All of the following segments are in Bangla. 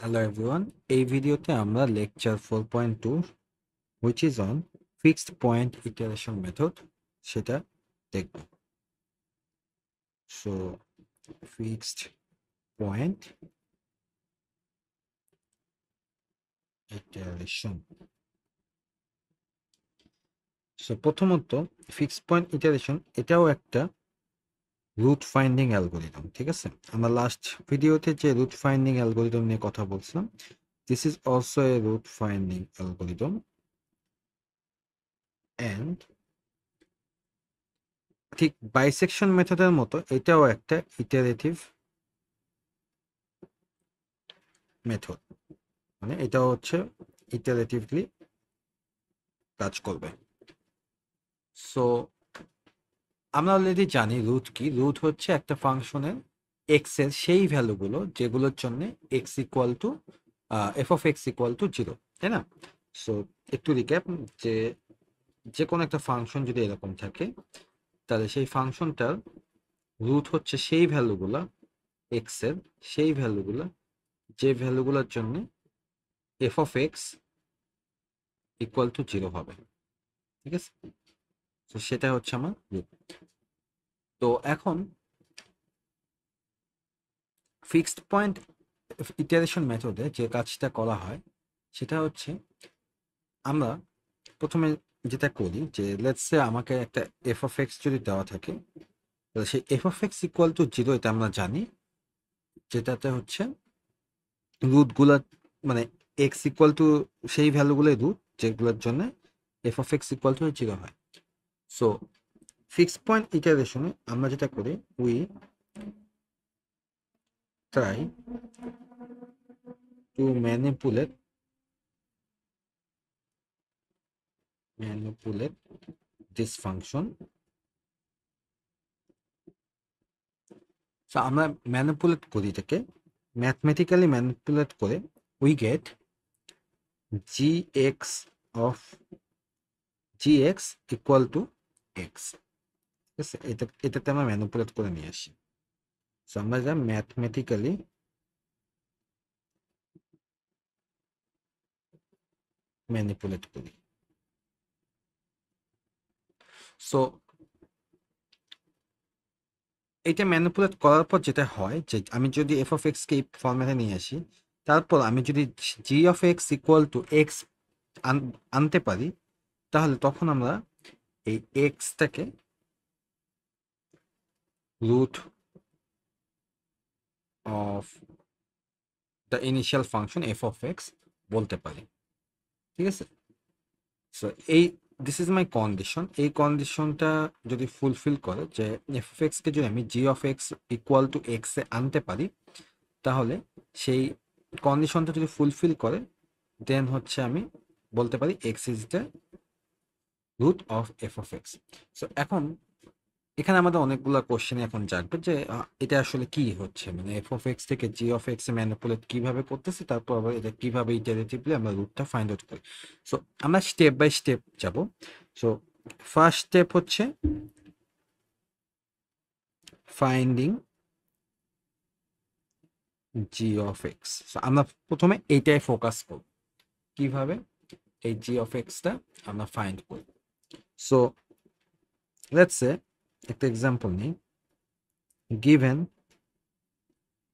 Hello everyone. এই ভিডিওতে আমরা lecture 4.2 which is on fixed point iteration method সেটা দেখব। So fixed point iteration. So প্রথমত fixed point iteration এটাও একটা রুট ফাইন্ডিং অ্যালগরিদম, ঠিক আছে? আমরা লাস্ট ভিডিওতে যে রুট ফাইন্ডিং অ্যালগরিদম নিয়ে কথা বলছিলাম, this is also a root finding algorithm and ঠিক বাইসেকশন মেথডের মতো এটাও একটা ইটারেটিভ মেথড, মানে এটাও হচ্ছে ইটারেটিভলি কাজ করবে। সো আমরা অলরেডি জানি রুট কি। রুট হচ্ছে একটা ফাংশনের এক্স এর সেই ভ্যালুগুলো যেগুলোর জন্য x equal to F of x equal to zero, তাই না? সো একটু রিক্যাপ, যে যে কোনো একটা ফাংশন যদি এরকম থাকে তাহলে সেই ফাংশনটার রুট হচ্ছে সেই ভ্যালুগুলো এক্স এর, সেই ভ্যালুগুলো যে ভ্যালুগুলোর জন্য F of x equal to zero হবে, ঠিক আছে? তো সেটা হচ্ছে আমার রুট। তো এখন ফিক্সড পয়েন্ট ইটারেশন মেথডে যে কাজটা করা হয় সেটা হচ্ছে আমরা প্রথমে যেটা করি যে লেটস সে আমাকে একটা এফ অফ এক্স যদি দেওয়া থাকে, তাহলে সেই F of x equal to zero এটা আমরা জানি, যেটাতে হচ্ছে রুটগুলা মানে এক্স ইকুয়াল টু সেই ভ্যালুগুলোই রুট যেগুলোর জন্য F of x equal to zero হয়। সো ফিক্সড পয়েন্ট ইটারেশনে আমরা যেটা করি, we try to manipulate this function. So আমরা ম্যানিপুলেট করি এটাকে, ম্যাথমেটিক্যালি ম্যানিপুলেট করে we get gx of gx equal to X, ঠিক আছে? এটাতে আমরা ম্যানিপুলেট করে নিয়ে আসি। সো আমরা যা ম্যাথমেটিক্যালি ম্যানিপুলেট করি। সো এটা ম্যানিপুলেট করার পর যেটা হয় যে আমি যদি এফ অফ এক্স কে এই ফরম্যাটে নিয়ে আসি, তারপর আমি যদি G of x equal to X আনতে পারি, তাহলে তখন আমরা এই এক্সটাকে root of the initial function F of X বলতে পারি, ঠিক আছে? সো এই দিস ইজ মাই কন্ডিশন। এই কন্ডিশনটা যদি ফুলফিল করে যে এফ অফ এক্সকে যদি আমি g of x equal two এক্সে আনতে পারি, তাহলে সেই কন্ডিশনটা যদি ফুলফিল করে দেন হচ্ছে আমি বলতে পারি x is the root of f of x. So এখন এখানে আমাদের অনেকগুলো কোশ্চেন এখন জাগবে যে এটা আসলে কি হচ্ছে, মানে এফ অফ এক্স থেকে জি অফ এক্স এ ম্যানিপুলেট কিভাবে করতেছে, তারপর আবার এটা কিভাবে ইটারেটিভলি আমরা রুটটা ফাইন্ড আউট করি। সো আমরা স্টেপ বাই স্টেপ যাব। সো ফার্স্ট স্টেপ হচ্ছে finding G of x. So আমরা প্রথমে এইটাই ফোকাস করব, কিভাবে এই জি অফ এক্সটা আমরা ফাইন্ড করব। সো লেটস সে একটা এক্সাম্পল নিই, given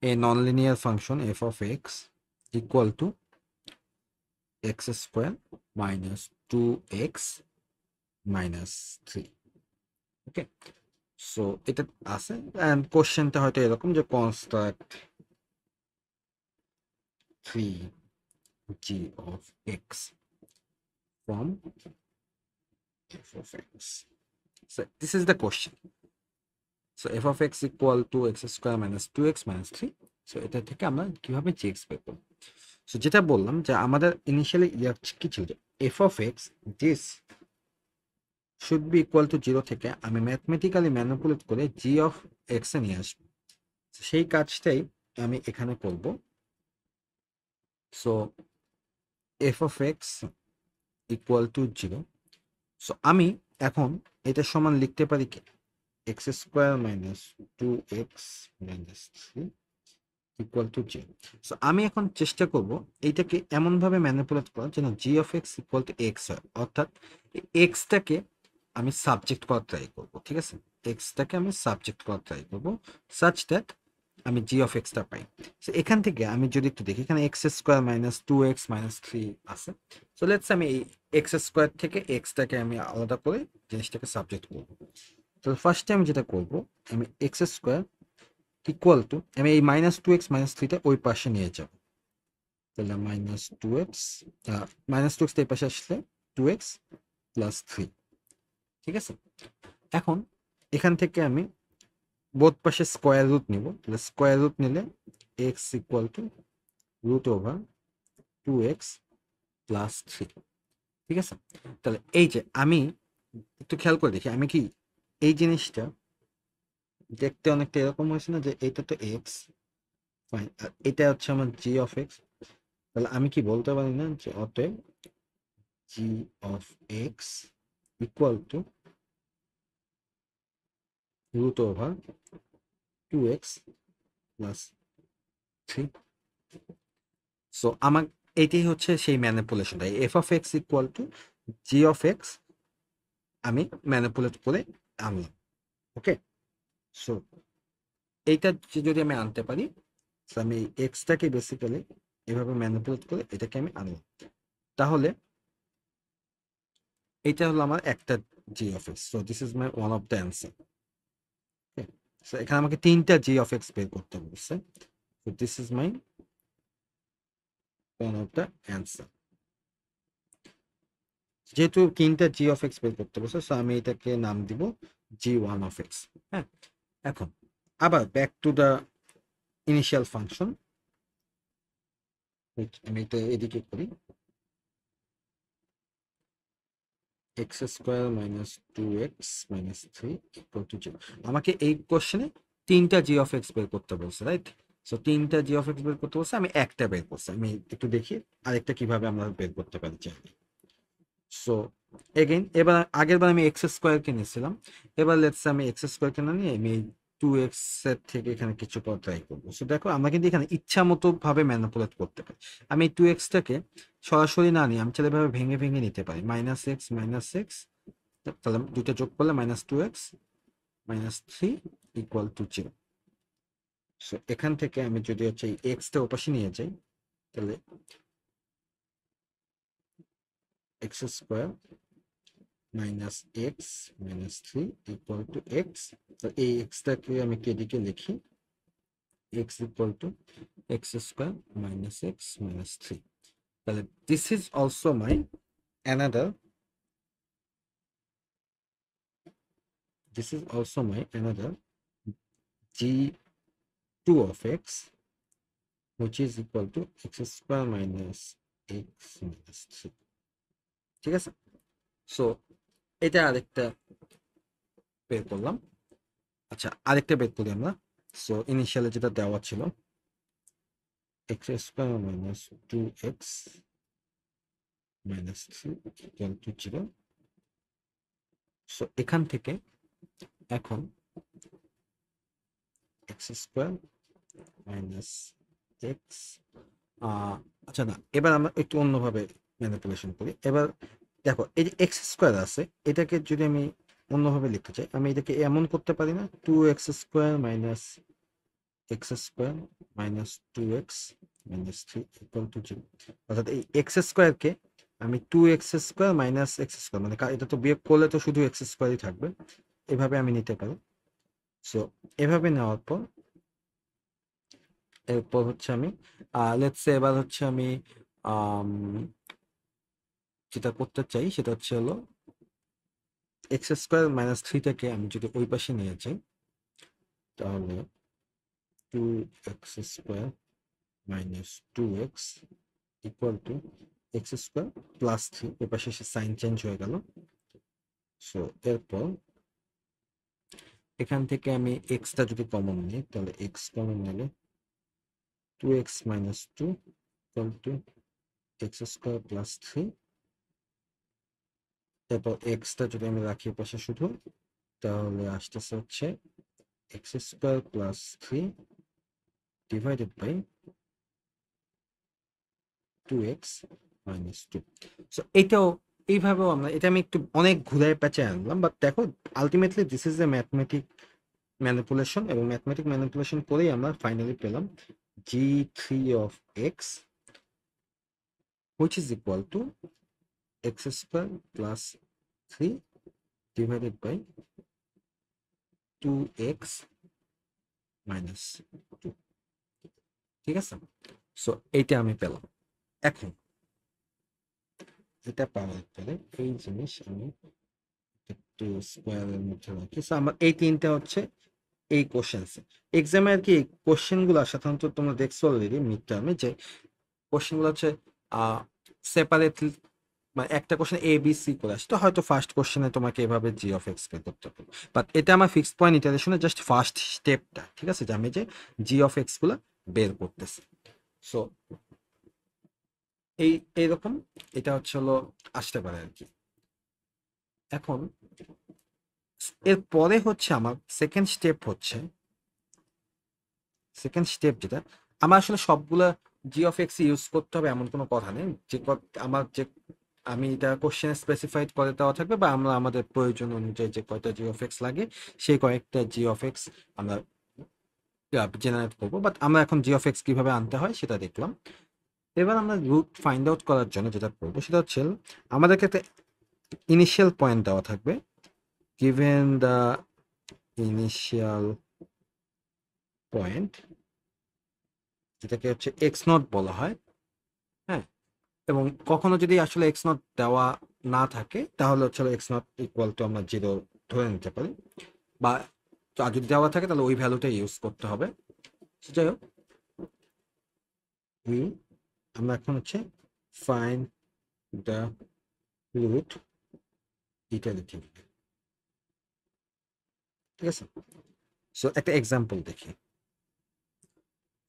a nonlinear function f of x equal to x square minus 2x minus 3. Okay, so এটা আছে এন্ড কোশ্চেনটা হয়তো এরকম যে construct 3g of x from f of x. So this is the question. So f of x equal to x square minus 2x minus 3. So এটা থেকে আমরা কিভাবে gx বের করব? সো যেটা বললাম যে আমাদের ইনিশিয়ালি কি ছিল, যে f of x this should be equal to zero থেকে আমি ম্যাথমেটিক্যালি ম্যানিপুলেট করে জি অফ এক্স এ নিয়ে আসবো। সেই কাজটাই আমি এখানে করব। So F of x equal to zero. So আমি এখন এটা সমান লিখতে পারি কি, x square minus 2x minus 3 equal to G. So আমি এখন চেষ্টা করব এইটাকে এমনভাবে ম্যানিপুলেট করার যেন G of x equal to X হয়, অর্থাৎ এক্সটাকে আমি সাবজেক্ট করার ট্রাই করব, ঠিক আছে? এক্সটাকে আমি সাবজেক্ট করার ট্রাই করব সাচ দ্যাট আমি জি অফ এক্সটা পাই। সো এখান থেকে আমি যদি একটু দেখি, এখানে x square minus two x minus three আছে। সো লেটস আমি এই এক্স স্কোয়ার থেকে এক্সটাকে আমি আলাদা করে জিনিসটাকে সাবজেক্ট করব। তো ফার্স্টে আমি যেটা করব, আমি এক্স স্কোয়ার ইকুয়াল টু, আমি এই মাইনাস টু এক্স মাইনাস থ্রিটা ওই পাশে নিয়ে যাব। তাহলে minus two x, minus two x এই পাশে আসলে টু এক্স প্লাস থ্রি, ঠিক আছে? এখন এখান থেকে আমি বোথ পাশে স্কোয়ার রুট নিব। তাহলে স্কোয়ার রুট নিলে x equal to root over two x plus three, ঠিক আছে? তাহলে এই যে আমি একটু খেয়াল করে দেখি, আমি কি এই জিনিসটা দেখতে অনেকটা এরকম হয়েছে না, যে এটা তো এক্স, ফাইন, আর এটা হচ্ছে আমার জি অফ এক্স। তাহলে আমি কি বলতে পারি না যে অতএব G of x equal to root over two x plus three? So আমার এটাই হচ্ছে সেই ম্যানিপুলেশনটা, F of x equal to G of X আমি ম্যানিপুলেট করে আনলাম। ওকে, সো এইটা যদি আমি আনতে পারি, so আমি এক্সটাকে বেসিক্যালি এভাবে ম্যানিপুলেট করে এটাকে আমি আনলাম, তাহলে এটা হলো আমার একটা G of x. So this is my one of the answer. So এখানে আমাকে তিনটা জি অফ এক্স বের করতে বলছে। So this is my one of the answer. যেহেতু তিনটা জি অফ এক্স বের করতে বলছে, সো আমি এটাকে নাম দিব জি ওয়ান অফ এক্স। হ্যাঁ, এখন আবার back to the initial function, আমি এটা এদিকে করি, x square minus two x minus three equal to zero. আমাকে এই কোশ্চেনে তিনটা জি অফ এক্স বের করতে বলছে, রাইট? সো তিনটা জি অফ এক্স বের করতে বলছে, আমি একটা বের করছি। আমি একটু দেখি আরেকটা কিভাবে আমরা বের করতে পারি চাই। সো এগেইন এবার আগের বার আমি এক্স স্কোয়ারকে নিয়েছিলাম, এবার লেটস আমি এক্স স্কোয়ারকে না নিয়ে আমি টু এক্স এর থেকে এখানে কিছু করা ট্রাই করবো। সো দেখো আমরা কিন্তু এখানে ইচ্ছা মতো ভাবে ম্যানিপুলেট করতে পারি। আমি টু এক্সটাকে সরাসরি না নিয়ে আমি চাইলে এভাবে ভেঙে ভেঙে নিতে পারি, মাইনাস এক্স, তাহলে দুইটা যোগ করলে minus two x minus three equal to zero. So এখান থেকে আমি যদি হচ্ছে এই এক্সটা ওপাশে নিয়ে যাই, তাহলে x square minus X minus three equal to X. তো এই এক্সটাকে আমি কেদিকে লিখি, X equal to x square minus X minus three. তাহলে this is also my another, this is also my another g2 of x which is equal to x square minus x minus 3, ঠিক আছে? সো এটা আরেকটা বের করলাম। আচ্ছা, আরেকটা বের করি আমরা। সো ইনিশিয়ালি যেটা দেওয়া ছিল x square minus 2x minus 3 equal to 0। So এখান থেকে এখন x square minus x, আচ্ছা না, এবার আমরা একটু অন্যভাবে ম্যানিপুলেশন করি। এবার দেখো এই যে এক্স স্কোয়ার আছে, এটাকে যদি আমি অন্যভাবে লিখতে চাই, আমি এটাকে এমন করতে পারি না, two x square minus x square minus two x minus three equal to zero. অর্থাৎ এই এক্স স্কোয়ারকে আমি two x square minus x square, মানে এটা তো বিয়োগ করলে তো শুধু এক্স স্কোয়ারই থাকবে, এভাবে আমি নিতে পারি। সো এভাবে নেওয়ার পর এরপর হচ্ছে আমি লেটস সে এবার হচ্ছে আমি আম, যেটা করতে চাই সেটা হচ্ছে হলো এক্স স্কোয়ার মাইনাস থ্রিটাকে আমি যদি ওই পাশে নিয়ে যাই, তাহলে two x square minus two X equal to x square plus three, এ পাশে সে সাইন চেঞ্জ হয়ে গেল। সো এরপর এখান থেকে আমি এক্সটা যদি কমন নিই, তাহলে এক্স কমন নিলে two x minus two equal to x square plus three. এরপর এক্সটা যদি আমি রাখি পাশে শুধু, তাহলে আসতেছে হচ্ছে x square plus three divided by 2x minus 2. So এটাও এইভাবেও আমরা এটা আমি একটু অনেক ঘুরায় পেঁচে আনলাম, বাট দেখো ultimately this is a mathematic manipulation, এবং ম্যাথমেটিক ম্যানিপুলেশন করেই আমরা ফাইনালি পেলাম g3 of x which is equal to x square plus 3 divided by 2x minus 2. ঠিক আছে, সো এইটা আমি পেলাম। এখন এটা পাওয়ার পরে এই জিনিস আমি একটু স্কোয়ারের মধ্যে রাখি। সো আমার এই তিনটা হচ্ছে এই কোশ্চেন্স। এক্সামে আর কি কোশ্চেন গুলো সাধারণত তোমরা দেখছো অলরেডি মিড টার্মে যে কোশ্চেন গুলো হচ্ছে সেপারেটলি, মানে একটা কোশ্চেন এ বি সি করে আসে, তো হয়তো ফার্স্ট কোশ্চেনে তোমাকে এভাবে জি অফ এক্স বের করতে হবে, বাট এটা আমার ফিক্স পয়েন্ট ইটারেশনের জাস্ট ফার্স্ট স্টেপটা। ঠিক আছে, যে আমি যে জি অফ এক্স গুলো বের করতেছি। সো এইরকম এটা হচ্ছে হলো আসতে পারে আর কি। এখন এর পরে হচ্ছে আমার সেকেন্ড স্টেপ যেটা আমার আসলে সবগুলা জি অফ এক্স ইউজ করতে হবে এমন কোনো কথা নেই। যে আমার যে আমি এটা কোশ্চেনে স্পেসিফাইড করে দেওয়া থাকবে, বা আমরা আমাদের প্রয়োজন অনুযায়ী যে কয়টা জি অফ এক্স লাগে সেই কয়েকটা জি অফ এক্স আমরা জেনারেট করবো। বাট আমরা এখন জি অফ এক্স কিভাবে আনতে হয় সেটা দেখলাম। এবার আমরা রুট ফাইন্ড আউট করার জন্য যেটা করবো সেটা হচ্ছে আমাদেরকে একটা ইনিশিয়াল পয়েন্ট দেওয়া থাকবে, given the initial point, যেটাকে হচ্ছে এক্স নট বলা হয়। হ্যাঁ, এবং কখনো যদি আসলে এক্স নট দেওয়া না থাকে তাহলে হচ্ছে এক্স নট ইকুয়াল টু আমরা জিরো ধরে নিতে পারি, বা যদি দেওয়া থাকে তাহলে ওই ভ্যালুটা ইউজ করতে হবে। যাই হোক, আমরা এখন হচ্ছে ফাইন্ড দ্য রুট ইটারেটিভলি। ঠিক আছে, সো একটা এক্সাম্পল দেখি।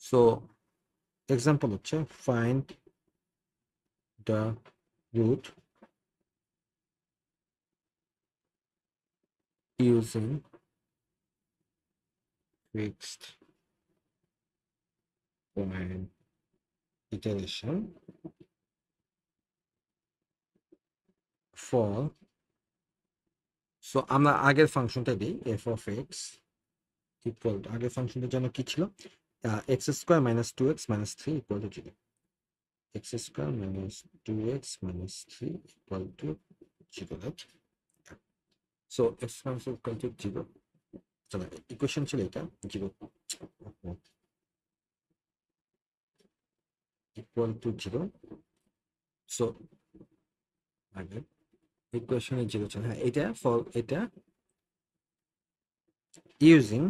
সো এক্সাম্পল হচ্ছে find the root using fixed point iteration for, so আমরা আগের ফাংশনটা দিই f of x equal to, আগের ফাংশনটার জন্য কি ছিল, x square minus 2x minus 3 equal to 0, x square minus 2x minus 3 equal to 0, right? So x square equal to 0, চলো ইকুয়েশন ছিল এটা 0 ইকুয়াল টু 0। সো আগে ইকুয়েশনে 0 ছিল, হ্যাঁ এটা ফর এটা using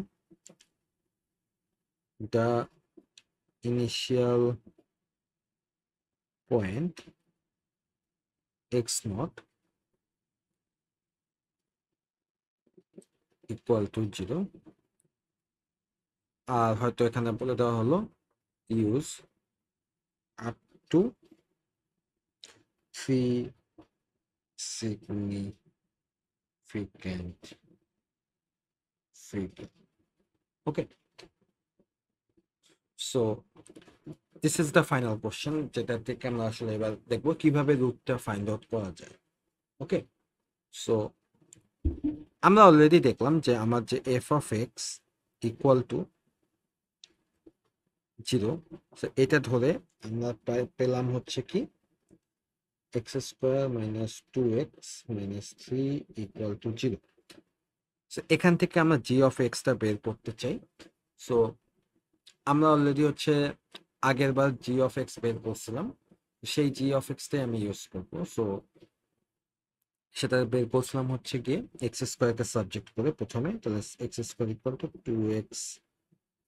the initial point x naught equal to 0, আর হয়তো এখানে বলে দেওয়া হলো use up to 3 significant figure. Okay, so this is the final question, যেটা থেকে আমরা আসলে এবার দেখবো কিভাবে রুটটা ফাইন্ড আউট করা যায়। ওকে, সো আমরা অলরেডি দেখলাম যে আমার যে f of x equal to 0, এটা ধরে আমরা পেলাম হচ্ছে কি x square minus 2x minus 3 equal to 0। এখান থেকে আমরা জি অফ এক্সটা বের করতে চাই। সো আমরা অলরেডি হচ্ছে আগের বার জি অফ এক্স বের করছিলাম, সেই জি অফ এক্সটাই আমি ইউজ করবো। সো সেটা বের করছিলাম হচ্ছে গিয়ে এক্স স্কোয়ারকে সাবজেক্ট করে প্রথমে, তাহলে x square equal to 2x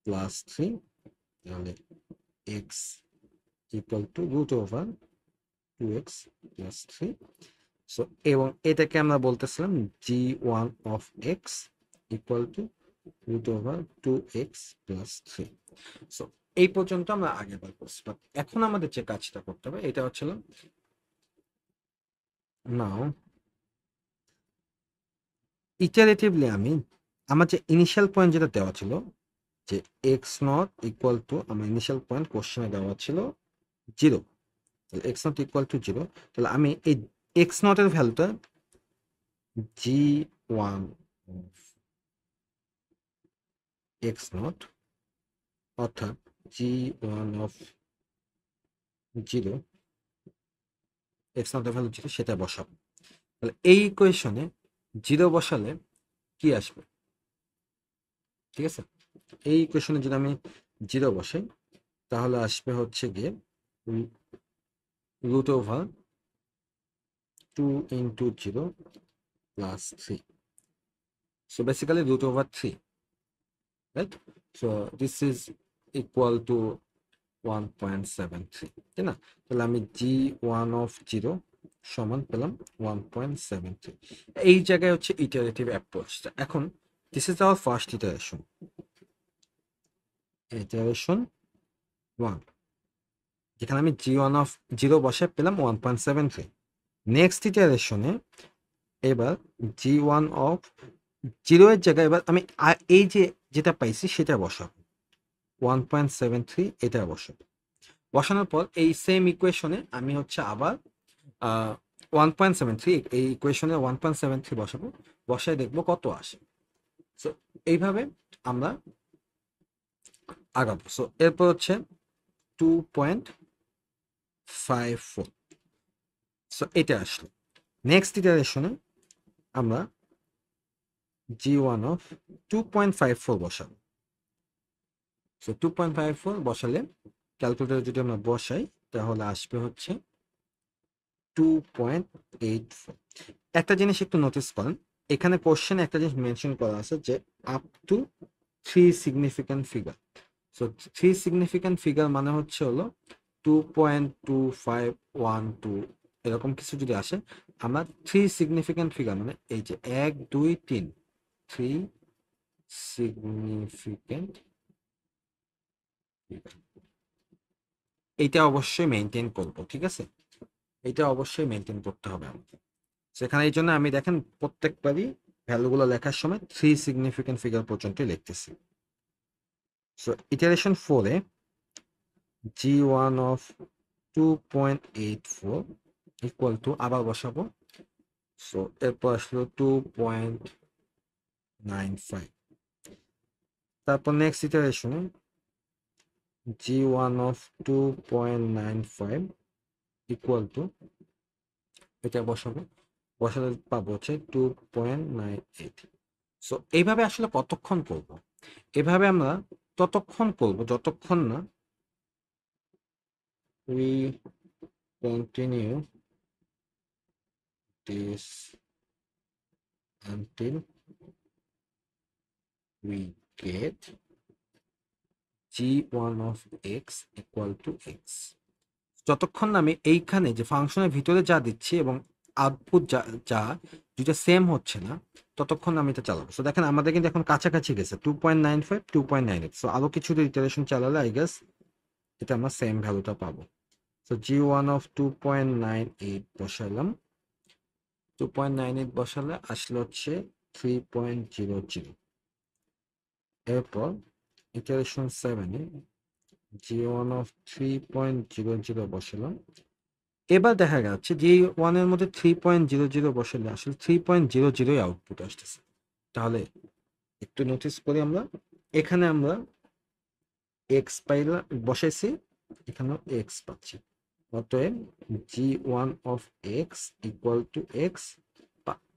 plus 3, তাহলে x equal to root over 2x plus 3। So এবং এটাকে আমরা বলতেছিলাম g1 of x equal to root over 2x plus 3। So এই পর্যন্ত আমরা আগেবার করছি, বাট এখন আমাদের যে কাজটা করতে হবে এটা হচ্ছিল নাও ইটারেটিভলি আমি আমার যে ইনিশিয়াল পয়েন্ট যেটা দেওয়া ছিল যে এক্স নট ইকুয়াল টু আমার ইনিশিয়াল পয়েন্ট কোশ্চেনে দেওয়া ছিল 0, তাহলে এক্স নট ইকুয়াল টু 0, তাহলে আমি এই এক্স নটের ভ্যালুটা g1 অফ এক্স নট অর্থাৎ g1 অফ 0, এক্স নটের ভ্যালু 0 সেটা বসাবো। তাহলে এই ইকুয়েশনে 0 বসালে কি আসবে? ঠিক আছে, এই ইকুয়েশনে যদি আমি 0 বসাই তাহলে আসবে হচ্ছে গিয়ে root over 2 into 0 plus 3. So basically root over 3, right? So this is equal to 1.73, তাই না? তাহলে আমি g1 of 0 সমান পেলাম 1.73। এই জায়গায় হচ্ছে ইটারেটিভ অ্যাপ্রোচটা। এখন this is our first iteration, iteration 1, যেখানে আমি g1 of 0 বসে পেলাম 1.73। নেক্সট ইটারেশনে এবার g1 of 0 এর জায়গায় এবার আমি এই যে যেটা পাইছি সেটা বসাবো, 1.73 এটা বসাবো। বসানোর পর এই সেম ইকুয়েশনে আমি হচ্ছে আবার 1.73 এই ইকুয়েশনে 1.73 বসাবো, বসায় দেখবো কত আসে। সো এইভাবে আমরা আগাবো। সো এরপর হচ্ছে 2.54, সো এটা আসলো। নেক্সট ইটারেশনে আমরা g1 of 2.54 বসাবো। সো 2.54 বসালে ক্যালকুলেটর যদি আমরা বসাই তাহলে আসবে হচ্ছে 2.84। একটা জিনিস একটু নোটিস করেন, এখানে কোশ্চেনে একটা জিনিস মেনশন করা আছে যে up to 3 significant figure. So 3 significant figure মানে হচ্ছে হলো 2.2512 এরকম কিছু যদি আসে, আমরা 3 সিগনিফিক্যান্ট ফিগার মানে এই যে 1 2 3 3 সিগনিফিক্যান্ট ফিগার, এইটা অবশ্যই মেনটেন করবো। ঠিক আছে, এটা অবশ্যই মেনটেন করতে হবে আমাকে। সেখানে এই জন্য আমি দেখেন প্রত্যেকবারই ভ্যালুগুলো লেখার সময় 3 সিগনিফিক্যান্ট ফিগার পর্যন্ত লিখতেছি। সো ইটারেশন 4 এ g1 অফ 2.84 ইকুয়াল টু আবার বসাবো। সো এরপর আসলো 2.95, তারপর নেক্সট ইটারেশনে g1 অফ 2.95 ইকুয়াল টু এটা বসাবো, বসালে পাবো হচ্ছে 2.98। সো এইভাবে আসলে কতক্ষণ করব? এভাবে আমরা ততক্ষণ করব যতক্ষণ না we continue this until we get g1 of x equal to x। যতক্ষণ না আমি এইখানে যে ফাংশনের ভিতরে যা দিচ্ছি এবং আউটপুট যা যা দুইটা সেম হচ্ছে না, ততক্ষণ আমি এটা চালাবো। সো দেখেন আমাদের কিন্তু এখন কাছাকাছি গেছে 2.95 2.98। সো আরো কিছু ইটারেশন চালালে আই গেস এটা আমরা সেম ভ্যালুটা পাবো। সো g1 অফ 2.98 বসালাম, 2.98 বসালে আসলে হচ্ছে 3.00। এরপর ইটারেশন 7 এ g1 অফ 3.00 বসালাম। এবার দেখা যাচ্ছে যে 1 এর মধ্যে 3.00 বসালে আসলে 3.00 আউটপুট আসতেছে। তাহলে একটু নোটিস করি আমরা, এখানে আমরা এক্স পাইলাম বসাইছি, এখানেও এক্স পাচ্ছি। অতএব g1 of x equal to x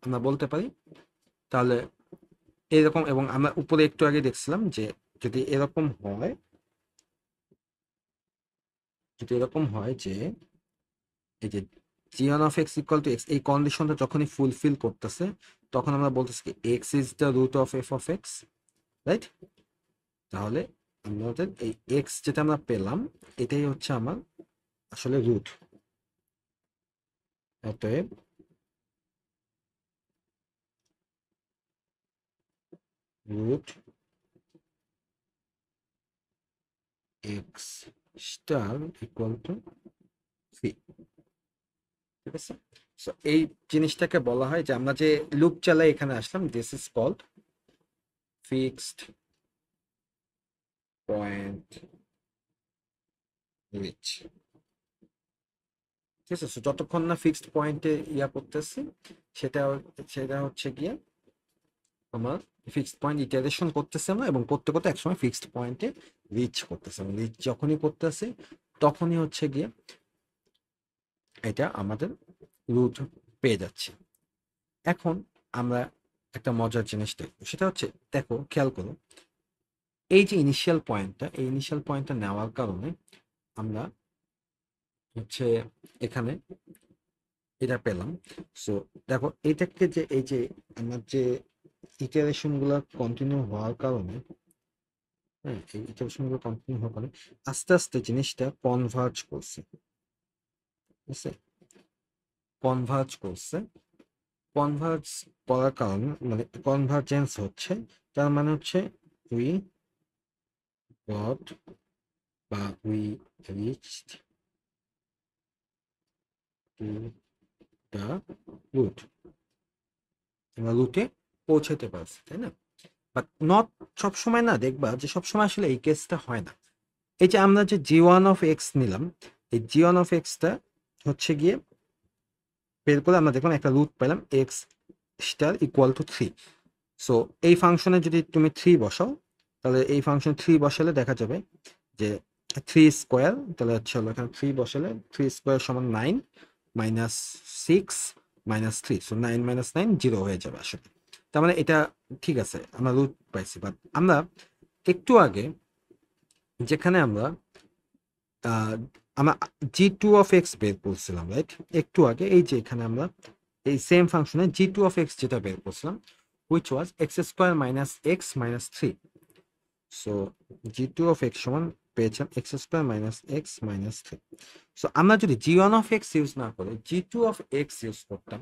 আমরা বলতে পারি। তাহলে এরকম, এবং আমরা উপরে একটু আগে দেখছিলাম যে যদি এরকম হয়, যদি এরকম হয় যে এই যে g1 of x equal to x, এই কন্ডিশনটা যখনই ফুলফিল করতেছে তখন আমরা বলতেছি কি x is the root of f of x, right? তাহলে আমাদের এই এক্স যেটা আমরা পেলাম এটাই হচ্ছে আমার আসলে রুট। অতএব root x star equal to 3। ঠিক আছে, সো এই জিনিসটাকে বলা হয় যে আমরা যে লুপ চালাই এখানে আসলাম, this is called fixed point reach, ঠিক আছে। যতক্ষণ না ফিক্সড পয়েন্টে ইয়া করতেছি, সেটা সেটা হচ্ছে গিয়ে আমার ফিক্সড পয়েন্ট ইটারেশন করতেছে আমরা, এবং করতে করতে একসময় ফিক্সড পয়েন্টে রিচ করতেছে, এবং রিচ যখনই করতেছে তখনই হচ্ছে গিয়ে এটা আমাদের রুট পেয়ে যাচ্ছে। এখন আমরা একটা মজার জিনিস দেখবো, সেটা হচ্ছে দেখো, খেয়াল করো, এই যে ইনিশিয়াল পয়েন্টটা, এই ইনিশিয়াল পয়েন্টটা নেওয়ার কারণে আমরা হচ্ছে এখানে এটা পেলাম। সো দেখো এটাকে যে এই যে আমার যে ইটারেশন গুলো কন্টিনিউ হওয়ার কারণে, হ্যাঁ, এই ইটারেশন গুলো কন্টিনিউ হওয়ার কারণে আস্তে আস্তে জিনিসটা কনভার্জ করছে, ঠিক আছে, কনভার্জ করছে। কনভার্জ করার কারণে মানে কনভার্জেন্স হচ্ছে, তার মানে হচ্ছে উই গট বা we reached to the root, আমরা রুটে পৌঁছাতে পারছি, তাই না? বাট নট সবসময় না, দেখবা যে সবসময় আসলে এই কেসটা হয় না। এই যে আমরা যে g1 নিলাম, এই g1টা হচ্ছে গিয়ে বের করে আমরা দেখলাম একটা রুট পেলাম x star equal to 3। So এই ফাংশনে যদি তুমি 3 বসাও, তাহলে এই ফাংশন 3 বসালে দেখা যাবে যে 3 স্কোয়ার, তাহলে হচ্ছে হলো এখানে 3 বসালে 3 স্কোয়ার সমান 9 মাইনাস 6 মাইনাস 3, সো 9 মাইনাস 9 0 হয়ে যাবে আসলে। তার মানে এটা ঠিক আছে, আমরা রুট পাইছি। বাট আমরা একটু আগে যেখানে আমরা আমরা g2 বের করছিলাম, রাইট? একটু আগে এই যে এখানে আমরা এই সেম ফাংশনে g2 যেটা বের করছিলাম, which was x square minus X minus 3। So g2 সমান পেয়েছেন x square minus X minus 3। So আমরা যদি g1 ইউজ না করে g2 ইউজ করতাম,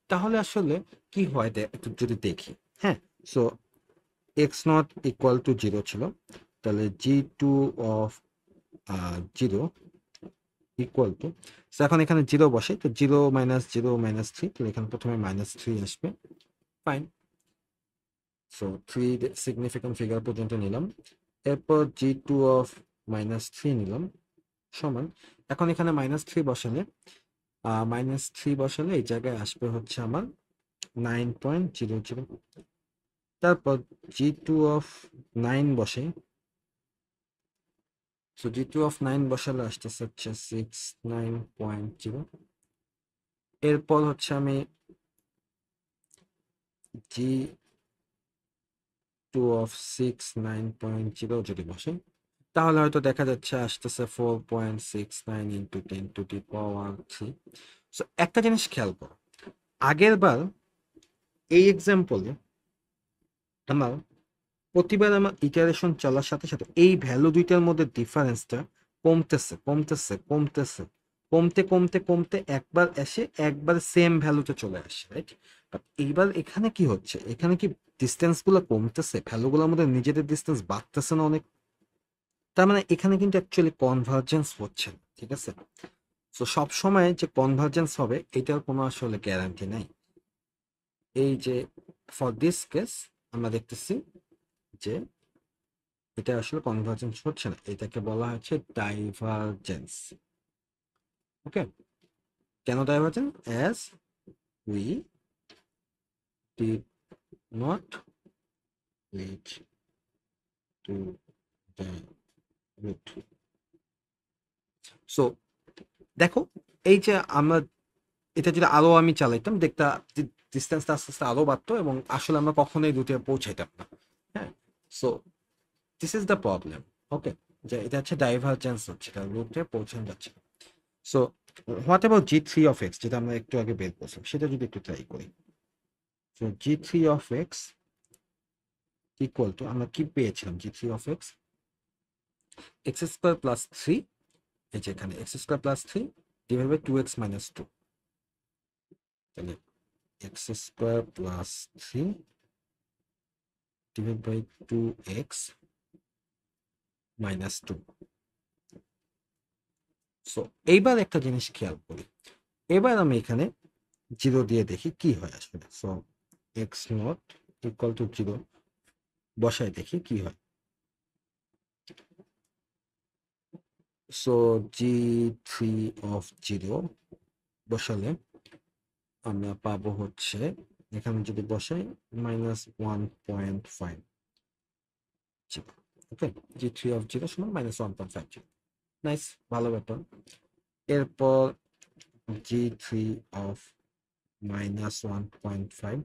তাহলে আসলে কি হয় একটু যদি দেখি। হ্যাঁ, so x not equal to 0 ছিল, তাহলে g2 ইকুয়াল টু, এখন এখানে 0 বসে, তো 0 মাইনাস 3, তো এখানে প্রথমে মাইনাস 3 আসবে, ফাইন। সো 3 সিগনিফিক্যান্ট ফিগার পর্যন্ত নিলাম, এরপর g2 - 3 নিলাম সমান, এখন এখানে -3 বসালে এই জায়গায় আসবে হচ্ছে আমার 9.00। তারপর g2 বসে, সো g2 বসালে আসতেছে হচ্ছে 69.0। এরপর হচ্ছে আমি g2 যদি বসে, তাহলে হয়তো দেখা যাচ্ছে আসতেছে 4.69 ইন্টু 10⁻³ সো একটা জিনিস খেয়াল করো, আগের বার এই এক্সাম্পলে আমার প্রতিবার আমার ইটারেশন চলার সাথে সাথে এই ভ্যালু দুইটার মধ্যে ডিফারেন্সটা কমতেছে কমতেছে কমতেছে, কমতে কমতে কমতে একবার এসে একবার সেম ভ্যালুতে চলে আসে, রাইট? বাট এইবার এখানে কি হচ্ছে, এখানে কি ডিস্টেন্স গুলো কমতেছে, ভ্যালুগুলোর মধ্যে নিজেদের ডিস্টেন্স বাড়তেছে না অনেক? তার মানে এখানে কিন্তু অ্যাকচুয়ালি কনভার্জেন্স হচ্ছে না, ঠিক আছে। সো সবসময় যে কনভার্জেন্স হবে এটার কোনো আসলে গ্যারান্টি নাই। এই যে ফর দিস কেস আমরা দেখতেছি যে এটা আসলে কনভার্জেন্স হচ্ছে না, এটাকে বলা হচ্ছে ডাইভারজেন্স। ওকে, কেন divergence? As we did not reach to the root. So দেখো, এই যে আমরা এটা যদি আরো আমি চালাইতাম, দেখতা ডিস্টেন্সটা আস্তে আস্তে আরো বাড়তো, এবং আসলে আমরা কখনোই রুটে পৌঁছাইতাম না। হ্যাঁ, so this is the problem. Okay, যে এটা হচ্ছে ডাইভারজেন্স হচ্ছে, এটা রুটে পৌঁছানো যাচ্ছে। সো হোয়াট অ্যাবাউট g3 যেটা আমরা একটু আগে বের করছিলাম, সেটা যদি একটু ট্রাই করি। সো g3 ইকুয়াল টু, আমরা কি পেয়েছিলাম, g3 এক্স স্কোয়ার প্লাস 3, এই যে এখানে x square plus 3 divide by 2x minus 2, তাহলে x square plus 3 divide by 2x minus 2। So এইবার একটা জিনিস খেয়াল করি, এবার আমি এখানে 0 দিয়ে দেখি কি হয় আসলে। So x not equal to 0 বসায় দেখি কি হয়। সো g3 বসালে আমরা পাবো হচ্ছে, এখানে যদি বসাই -1.5 জিরো। ওকে, g3 সমান -1.5 নাইস, ভালো ব্যাপার। এরপর g3 -1.5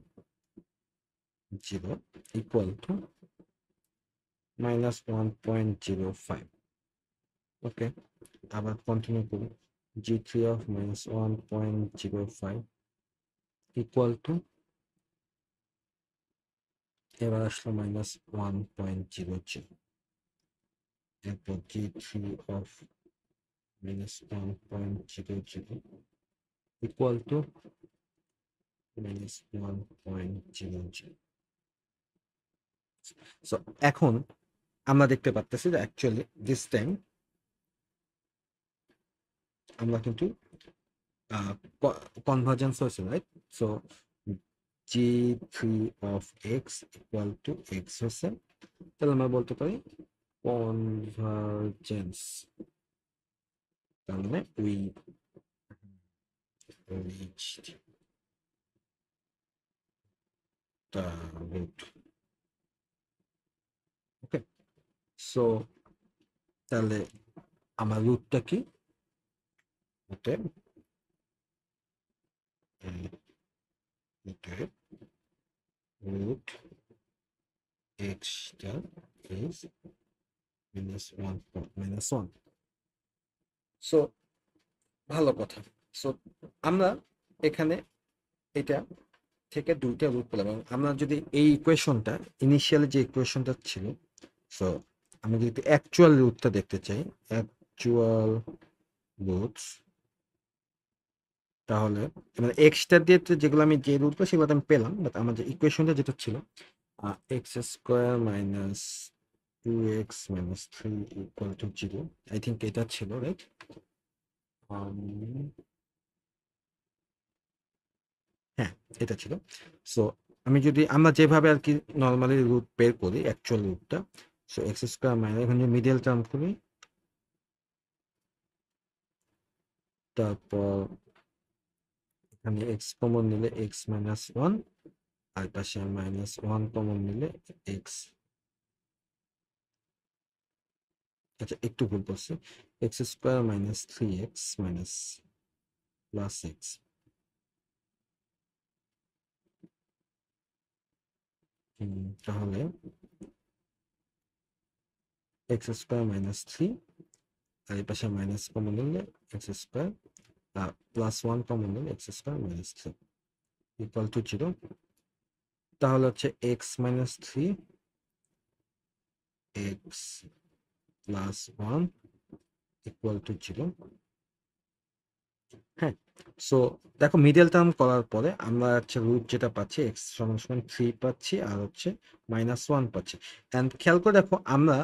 ইকুয়াল টু -1.05। ওকে, আবার কন্টিনিউ করি, g3 -1.05 ইকুয়াল টু, এবার আসলো -1.00। এরপর g3 -1.00 ইকুয়াল টু -1.00। সো এখন আমরা দেখতে পাচ্ছি যে অ্যাকচুয়ালি দিস টাইম আমরা কিন্তু কনভার্জেন্স হয়েছে, right? So g3 equal to x হয়েছে, তাহলে আমরা বলতে পারি কনভার্জেন্স, তার মানে we reached the root। Okay, so তাহলে আমার রুটটা কি, root x star is -1। So ভালো কথা। সো আমরা এখানে এটা থেকে দুইটা রুট পেলাম, এবং আমরা যদি এই ইকুয়েশনটা, ইনিশিয়ালি যে ইকুয়েশনটা ছিল, সো আমি যদি অ্যাকচুয়াল রুটটা দেখতে চাই, অ্যাকচুয়াল রুটস, তাহলে মানে এক্সটা দিয়ে যেগুলো আমি যে রুট সেগুলো আমি পেলাম, বাট আমার যে ইকুয়েশনটা যেটা ছিল x² - 2x - 3 = 0, আই থিঙ্ক এটা ছিল, রাইট? হ্যাঁ, এটা ছিল। সো আমি যদি, আমরা যেভাবে আর কি নর্মালি রুট বের করি অ্যাকচুয়াল রুটটা, সো x² এখানে মিডল টার্ম করি, তারপর এখানে x কমন নিলে x - 1, আর পাশে -1 কমন নিলে x, আচ্ছা একটু ভুল করছি, x² - 3x প্লাস x, তাহলে x² - 3, আর এই পাশে মাইনাস কমন নিলে x² +1 কমন নিলে x² - 3 ইকুয়াল টু 0। তাহলে হচ্ছে x - 3 x +1 ইকুয়াল টু 0। হ্যাঁ, সো দেখো মিডল টার্ম করার পরে আমরা হচ্ছে রুট যেটা পাচ্ছি x = 3 পাচ্ছি, আর হচ্ছে -1 পাচ্ছি। অ্যান্ড খেয়াল করে দেখো, আমরা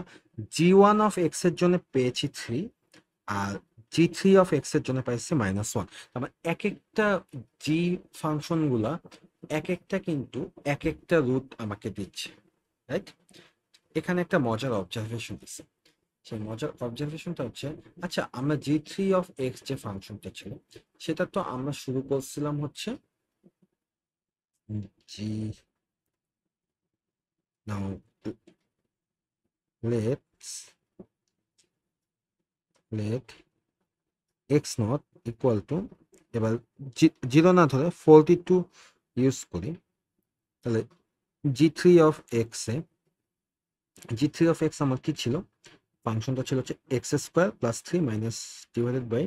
g1 এর জন্য পেয়েছি 3, আর g3 এর জন্য পাইছি -1। তার মানে এক একটা জি ফাংশন গুলা এক একটা কিন্তু এক একটা রুট আমাকে দিচ্ছে, রাইট? এখানে একটা মজার অবজারভেশন দিচ্ছে, সেই মজার অবজারভেশনটা হচ্ছে, আচ্ছা আমরা g3 যে ফাংশনটা ছিল, সেটা তো আমরা শুরু করছিলাম হচ্ছে G, now let's let x0 equal to, এবার 0 না ধরে 42 ইউজ করি, তাহলে g3 আমার কি ছিল, ফাংশনটা ছিল হচ্ছে x² + 3 minus divided by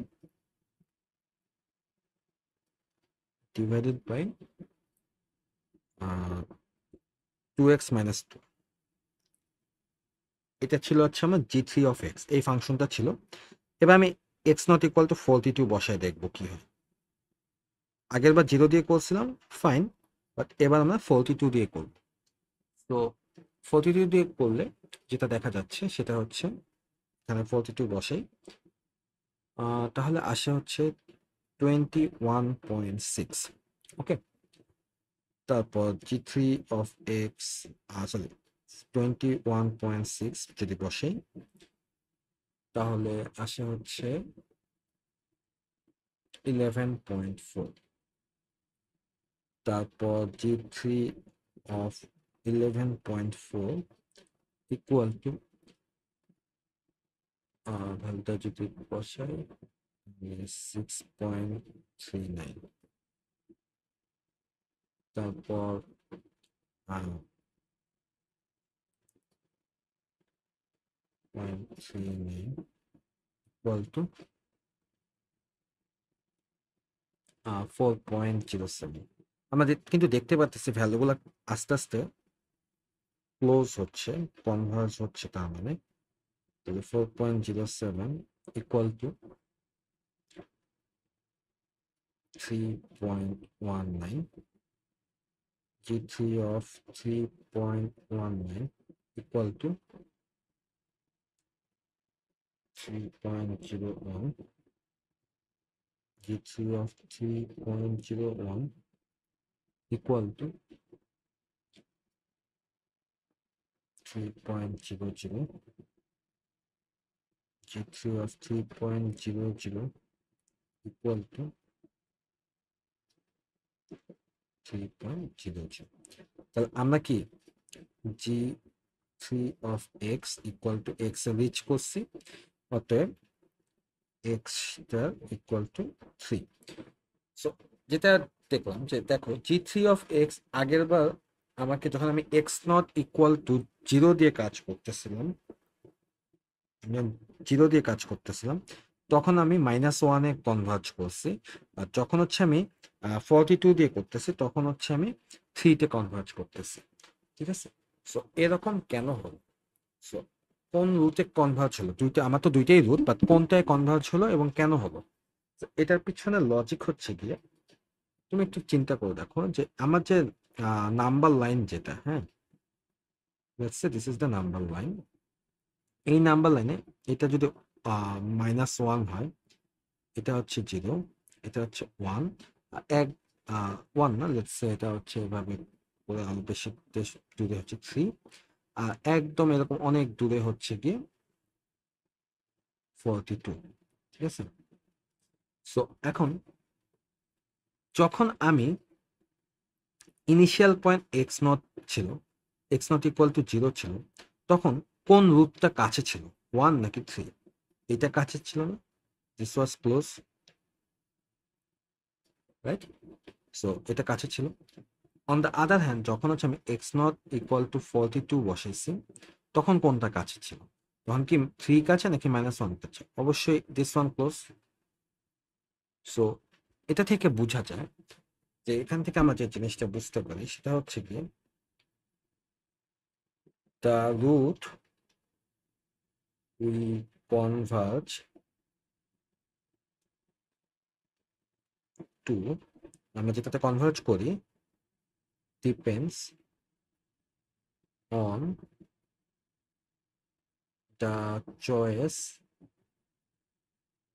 2x - 2। এটা ছিল হচ্ছে আমার g3, এই ফাংশনটা ছিল। এবার আমি x0 = 42 বসায় দেখবো কি হয়। আগের বার 0 দিয়ে করছিলাম, ফাইন, বাট এবার আমরা 42 দিয়ে করব। তো 42 দিয়ে করলে যেটা দেখা যাচ্ছে সেটা হচ্ছে, এখানে 42 বসাই, তাহলে আসে হচ্ছে 21.6। ওকে, তারপর g3 সরি 21.6 যদি বসাই, তাহলে আসে হচ্ছে 11.4, তারপর G3 of 11.4 ইকুয়াল টু ভ্যালুটা যদি বসাই 6.39, তারপর 0.39 ইকুয়াল টু 4.07। আমরা কিন্তু দেখতে পাচ্ছি ভ্যালুগুলো আস্তে আস্তে ক্লোজ হচ্ছে, কনভার্জ হচ্ছে, তার মানে 4.07 equal to 3.19, G3 of 3.19 equal to 3.01, G3 of 3.01 equal to 3.00, G3 of 3.00 equal to 3.00। তাহলে আমরা কি G3 of x equal to x এর রিচ করছি, অতএব x equal to 3। সো যেটা দেখলাম যে দেখো G3 of x আগের বার আমাকে যখন আমি x নট ইকুয়াল টু 0 দিয়ে কাজ করতেছিলাম, তখন আমি -1 এ কনভার্জ করছি, আর যখন হচ্ছে আমি 42 দিয়ে করতেছি তখন হচ্ছে আমি 3 তে কনভার্জ করতেছি। ঠিক আছে, সো এরকম কেন হলো? সো কোন রুটে কনভার্জ হলো? আমার তো দুইটাই রুট, বাট কোনটায় কনভার্জ হলো এবং কেন হলো? এটার পিছনে লজিক হচ্ছে গিয়ে, তুমি একটু চিন্তা করে দেখো যে আমার যে নাম্বার লাইন যেটা, হ্যাঁ, let's say this is the number line. এই নাম্বার লাইনে এটা যদি -1 হয়, এটা হচ্ছে 0, এটা হচ্ছে 1, এক 1 না, লেটস সে এটা হচ্ছে এভাবে করে আরো বেশি দূরে হচ্ছে 3, আর একদম এরকম অনেক দূরে হচ্ছে গিয়ে 42। ঠিক আছে, সো এখন যখন আমি ইনিশিয়াল পয়েন্ট এক্স নট ছিল, এক্স নট ইকুয়াল টু 0 ছিল, তখন কোন রুটটা কাছে ছিল, 1 নাকি 3? এটা কাছে ছিল না, this was close, right? So এটা কাছে ছিল। অন দ্য আদার হ্যান্ড যখন হচ্ছে আমি এক্স নট ইকুয়াল টু 42 বসাইছি, তখন কোনটা কাছে ছিল? তখন কি 3 কাছে নাকি -1 কাছে? অবশ্যই দিস ওয়ান ক্লোজ। সো এটা থেকে বোঝা যায় যে এখান থেকে আমরা যে জিনিসটা বুঝতে পারি সেটা হচ্ছে কি, the root will converge to, আমরা যেটাতে কনভার্জ করি, depends on the choice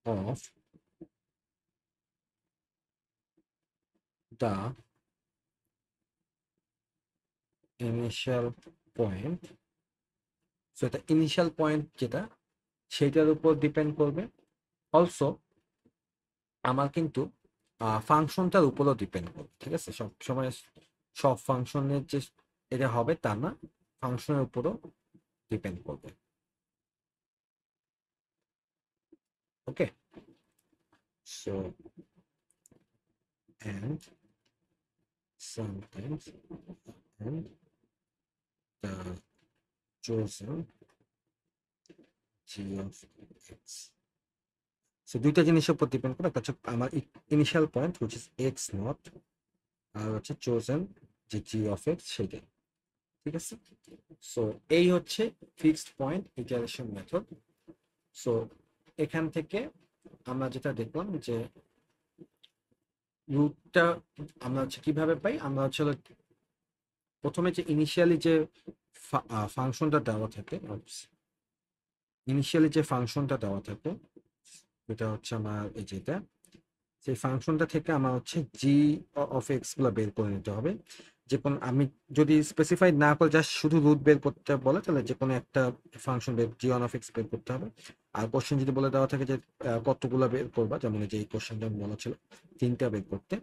of the initial point. So এটা ইনিশিয়াল পয়েন্ট যেটা, সেটার উপর ডিপেন্ড করবে। অলসো আমার কিন্তু ফাংশনটার উপরও ডিপেন্ড করবে। ঠিক আছে, সব সময় সব ফাংশনের যে এটা হবে তা না, ফাংশনের উপরও ডিপেন্ড করবে। Okay, so and sometimes and the chosen g of x। So দুইটা জিনিসের উপর ডিপেন্ড করে, একটা হচ্ছে আমার initial point which is X not, আর হচ্ছে চোজেন যে জি অফ এক্স সেটাই। ঠিক আছে, সো এই হচ্ছে fixed point iteration method. So এখান থেকে আমরা যেটা দেখলাম যে রুটটা আমরা হচ্ছে কিভাবে পাই, আমরা হচ্ছে প্রথমে যে ইনিশিয়ালি যে ফাংশনটা দেওয়া থাকে, এটা হচ্ছে আমার এই যেটা, সেই ফাংশনটা থেকে আমার হচ্ছে জি অফ এক্স গুলো বের করে নিতে হবে। যে কোনো আমি যদি স্পেসিফাই না করে জাস্ট শুধু রুট বের করতে বলে তাহলে যে কোনো একটা ফাংশন বের জি অন অফ এক্স বের করতে হবে। আর কোশ্চেন যদি বলে দেওয়া থাকে যে কতগুলো বের করবা, যেমন এই যে এই কোশ্চেনটা বলা ছিল 3টা বের করতে,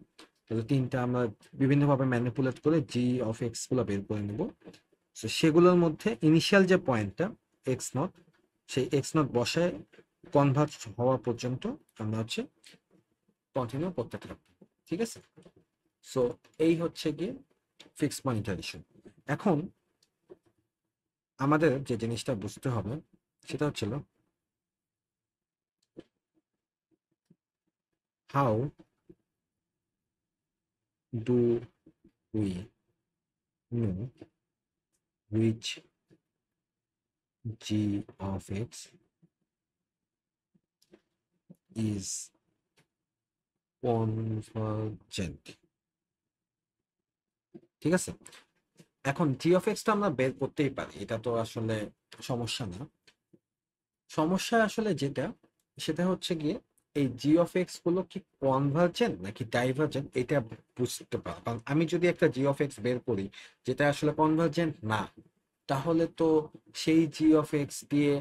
তাহলে 3টা আমরা বিভিন্নভাবে ম্যানিপুলেট করে জি অফ এক্স গুলো বের করে নেব। তো সেগুলোর মধ্যে ইনিশিয়াল যে পয়েন্টটা এক্স নট, সেই এক্স নট বসায় কনভার্ট হওয়া পর্যন্ত আমরা হচ্ছে কন্টিনিউ করতে থাকবো। ঠিক আছে, সো এই হচ্ছে গিয়ে ফিক্সড পয়েন্ট ইটারেশন। এখন আমাদের যে জিনিসটা বুঝতে হবে সেটা হচ্ছিল how do we know which g of x is convergent। ঠিক আছে, এখন জি অফ এক্সটা আমরা বের করতেই পারি, এটা তো আসলে সমস্যা না। সমস্যা আসলে যেটা, সেটা হচ্ছে গিয়ে এই জি অফ এক্স গুলো কি কনভার্জেন্ট নাকি ডাইভার্জেন্ট এটা বুঝতে পারো। কারণ আমি যদি একটা জি অফ এক্স বের করি যেটা আসলে কনভার্জেন্ট না, তাহলে তো সেই জি অফ এক্স দিয়ে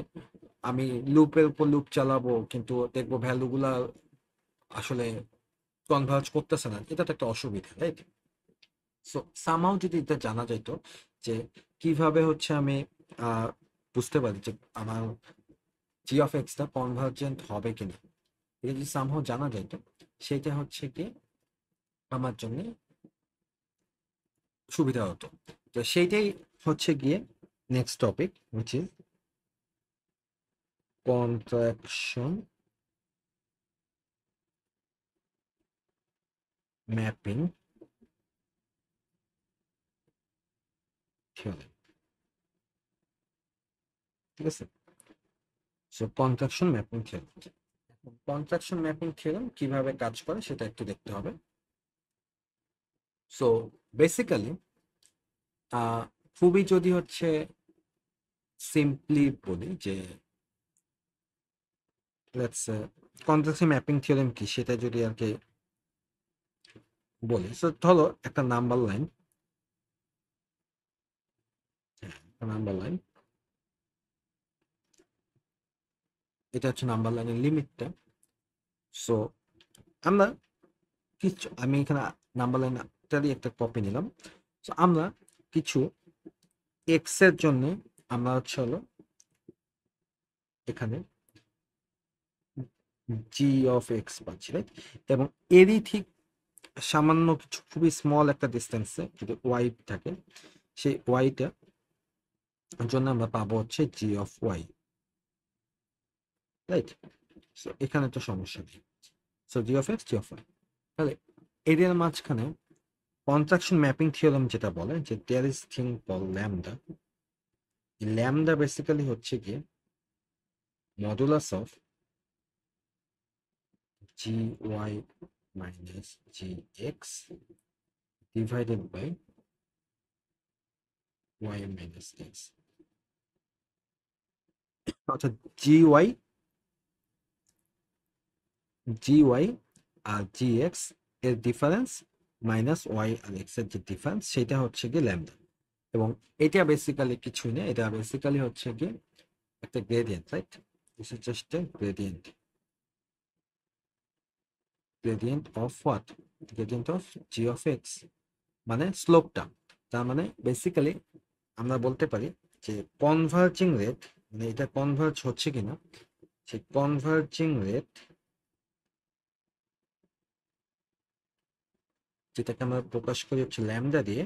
আমি লুপের উপর লুপ চালাবো, কিন্তু দেখবো ভ্যালুগুলা আসলে কনভার্জ করতেছে না, এটা তো একটা অসুবিধা, রাইট? সো সামহাউ যদি এটা জানা যাইতো যে কিভাবে হচ্ছে আমি আহ বুঝতে পারি যে আমার জি অফ এক্সটা কনভার্জেন্ট হবে কিনা, এটা যদি সামহাউ জানা যাইতো, সেটা হচ্ছে কি আমার জন্য সুবিধা হতো। তো সেইটাই হচ্ছে গিয়ে next topic, which is contraction mapping theorem. ঠিক আছে, so contraction mapping theorem, contraction mapping theorem কিভাবে কাজ করে সেটা একটু দেখতে হবে। সো বেসিক্যালি খুবই যদি হচ্ছে সিম্পলি বলি যে লেটস কন্ট্রাকশন ম্যাপিং থিওরেম কি সেটা যদি আর কি বলি, সো ধরো একটা নাম্বার লাইন, নাম্বার লাইন, এটা হচ্ছে নাম্বার লাইনের লিমিটটা। সো আমরা কিছু, আমি এখানে নাম্বার লাইনটারই একটা কপি নিলাম। সো আমরা কিছু এক্স এর জন্য আমরা হচ্ছে হলো এখানে জি অফ এক্স পাচ্ছি, রাইট? এবং এরই ঠিক সামান্য কিছু খুবই স্মল একটা ডিস্টেন্সে যদি ওয়াই থাকে, সেই ওয়াইটা জন্য আমরা পাবো হচ্ছে জি অফ ওয়াই, রাইট? সো এখানে তো সমস্যা নেই। So G of x, g of y, তাহলে এদের মাঝখানে কন্ট্রাকশন ম্যাপিং থিওরেম যেটা বলে যে there is thing call lambda. Lambda basically হচ্ছে গিয়ে modulus of g y minus g x divided by y minus x, অর্থাৎ জি ওয়াই, জি ওয়াই আর জি এক্স এর ডিফারেন্স মাইনাস ওয়াই আর এক্স এর যে ডিফারেন্স সেটা হচ্ছে গিয়ে ল্যামডা। এবং এটা বেসিক্যালি কিছুই না, এটা বেসিক্যালি হচ্ছে গিয়ে একটা gradient, right? This is just a gradient, gradient of what, gradient of G of x, মানে স্লোপটা। তার মানে বেসিক্যালি আমরা বলতে পারি যে কনভার্জিং রেট, মানে এটা কনভার্জ হচ্ছে কিনা, সেই কনভার্জিং রেট যেটাকে আমরা প্রকাশ করি হচ্ছে ল্যামডা দিয়ে,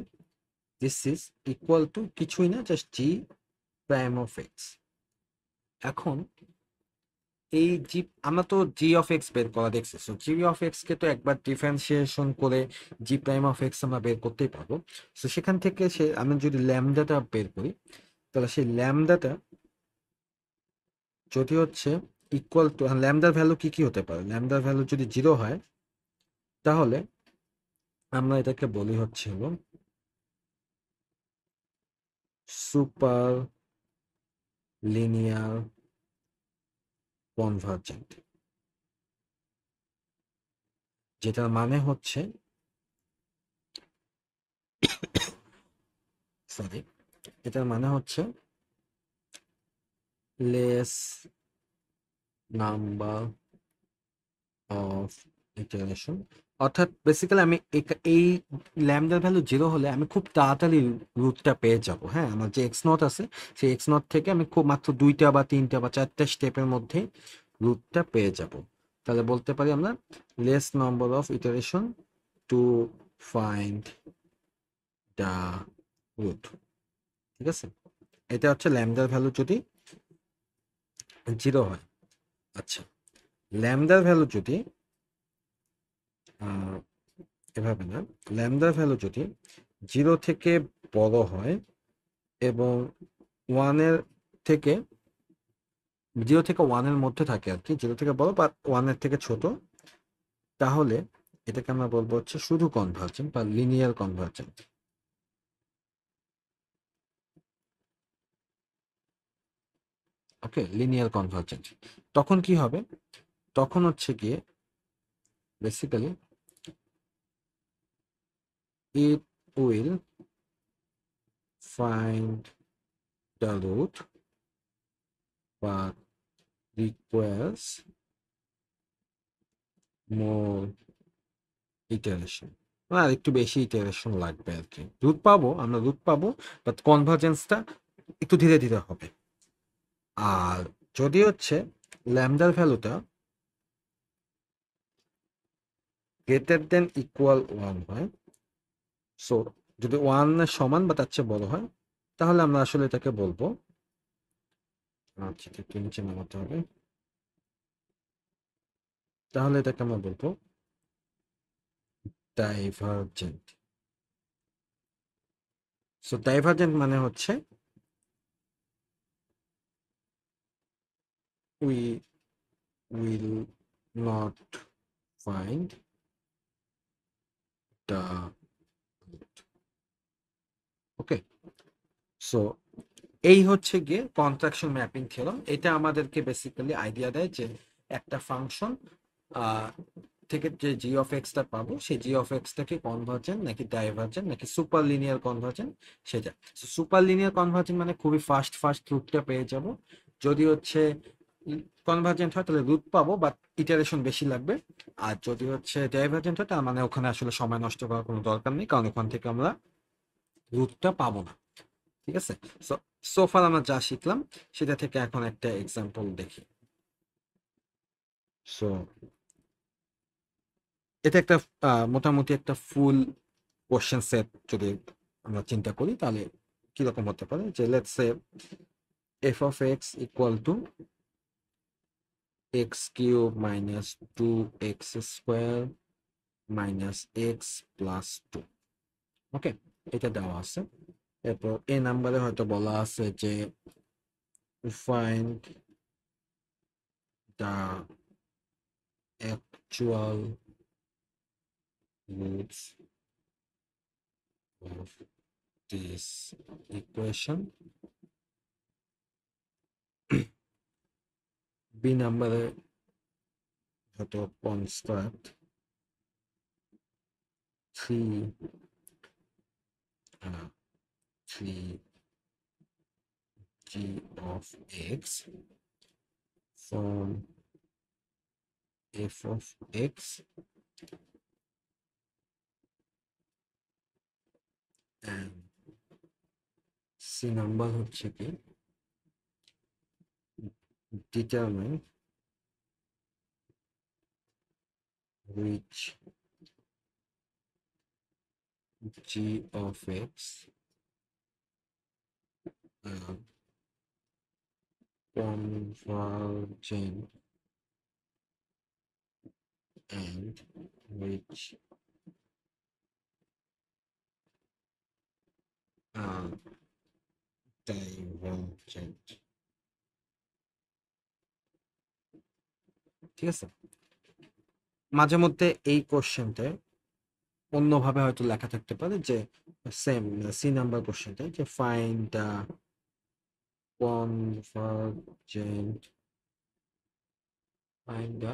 দিস ইজ ইকুয়াল টু কিছুই না just G prime of x. এখন এই জি, আমরা তো জি অফ এক্স বের করা দেখছি, সো জি অফ এক্স কে তো একবার ডিফারেন্সিয়েশন করে জি প্রাইম অফ এক্স আমরা বের করতেই পারবো। সো সেখান থেকে সে আমি যদি ল্যামডাটা বের করি, তাহলে সেই ল্যামডাটা যদি হচ্ছে ইকুয়াল টু, ল্যামডার ভ্যালু কি কি হতে পারে, ল্যামডার ভ্যালু যদি 0 হয় তাহলে আমরা এটাকে বলি হচ্ছে হলো সুপার লিনিয়ার কনভার্জেন্ট, যেটার মানে হচ্ছে সরি, এটার মানে হচ্ছে লেস নাম্বার অফ ইটারেশন। অর্থাৎ বেসিক্যালি আমি এই ল্যামডার ভ্যালু 0 হলে আমি খুব তাড়াতাড়ি রুটটা পেয়ে যাব। হ্যাঁ, আমার যে এক্স নট আছে সেই এক্স নট থেকে আমি খুব মাত্র 2টা বা 3টা বা 4টা স্টেপের মধ্যে রুটটা পেয়ে যাব। তাহলে বলতে পারি আমরা less number of iteration to find the root. ঠিক আছে, এটা হচ্ছে ল্যামডার ভ্যালু যদি 0 হয়। আচ্ছা, ল্যামডার ভ্যালু যদি এভাবে না, ল্যামডার ভ্যালু যদি 0 থেকে বড় হয় এবং 1-এর থেকে 0 থেকে 1-এর মধ্যে থাকে আর কি, 0 থেকে বড় বা 1-এর থেকে ছোট, তাহলে এটাকে আমরা বলবো হচ্ছে শুধু কনভার্জেন্ট বা লিনিয়ার কনভার্জেন্ট। ওকে, লিনিয়ার কনভার্জেন্ট। তখন কি হবে? তখন হচ্ছে গিয়ে basically it will find the root but requires more iteration। আর একটু বেশি ইটারেশন লাগবে আর কি। রুট পাবো, আমরা রুট পাবো, বাট কনভার্জেন্সটা একটু ধীরে ধীরে হবে। আর যদি হচ্ছে ল্যামডার ভ্যালুটা গ্রেটার দেন ইকুয়াল 1 হয়, সো যদি 1 এর সমান বা তার চেয়ে বড় হয়, তাহলে আমরা আসলে এটাকে বলবো, আচ্ছা একটু নিচে নামাতে হবে, তাহলে এটাকে আমরা বলবো ডাইভারজেন্ট। সো ডাইভারজেন্ট মানে হচ্ছে we will not find the root। Okay, so এই হচ্ছে গিয়ে কন্ট্রাকশন ম্যাপিং থিওরাম। এটা আমাদেরকে বেসিক্যালি আইডিয়া দেয় যে একটা ফাংশন থেকে যে জি অফ এক্সটা পাবো সেই জি অফ এক্সটাকে কনভার্জেন্ট নাকি ডাইভার্জেন্ট নাকি সুপার লিনিয়ার কনভার্জেন্ট সেটা। সুপার লিনিয়ার কনভার্জেন্ট মানে খুবই ফাস্ট ফাস্ট রুটটা পেয়ে যাব। যদি হচ্ছে কনভার্জেন্ট হয় তাহলে রুট পাবো বাট ইটারেশন বেশি লাগবে। আর যদি হচ্ছে ডাইভার্জেন্ট হয় তার মানে ওখানে আসলে সময় নষ্ট করার কোনো দরকার নেই, কারণ ওখান থেকে আমরা রুটটা পাবো না। ঠিক আছে, সো সোফার আমরা যা শিখলাম সেটা থেকে এখন একটা এক্সাম্পল দেখি। সো এটা একটা মোটামুটি একটা ফুল কোশ্চেন সেট যদি আমরা চিন্তা করি তাহলে কিরকম হতে পারে, যে let's say F of x equal to x cube minus 2x square minus x plus 2। ওকে, এটা দেওয়া আছে। এরপর এ নাম্বারে হয়তো বলা আছে যে find the actual roots of this equation। B নাম্বারে হয়তো construct 3g of x from f of x and c number হচ্ছে কি determine which g of x convergent and which divergent। ঠিক আছে, মাঝে মধ্যে এই কোশ্চেনটায় অন্যভাবে হয়তো লেখা থাকতে পারে যে সেম সি নাম্বার কোশ্চেনটায় যে find the convergent, find the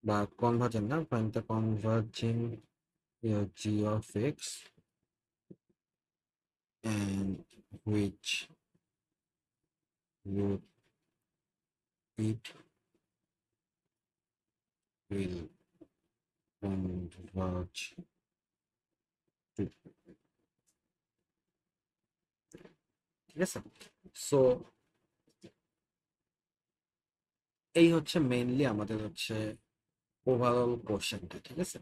বা কনভার্জেন্ট না, find the converging G of x and which root it will converge to, ঠিক আছে। সো এই হচ্ছে মেইনলি আমাদের হচ্ছে ওভারঅল কোশ্চেনটা, ঠিক আছে।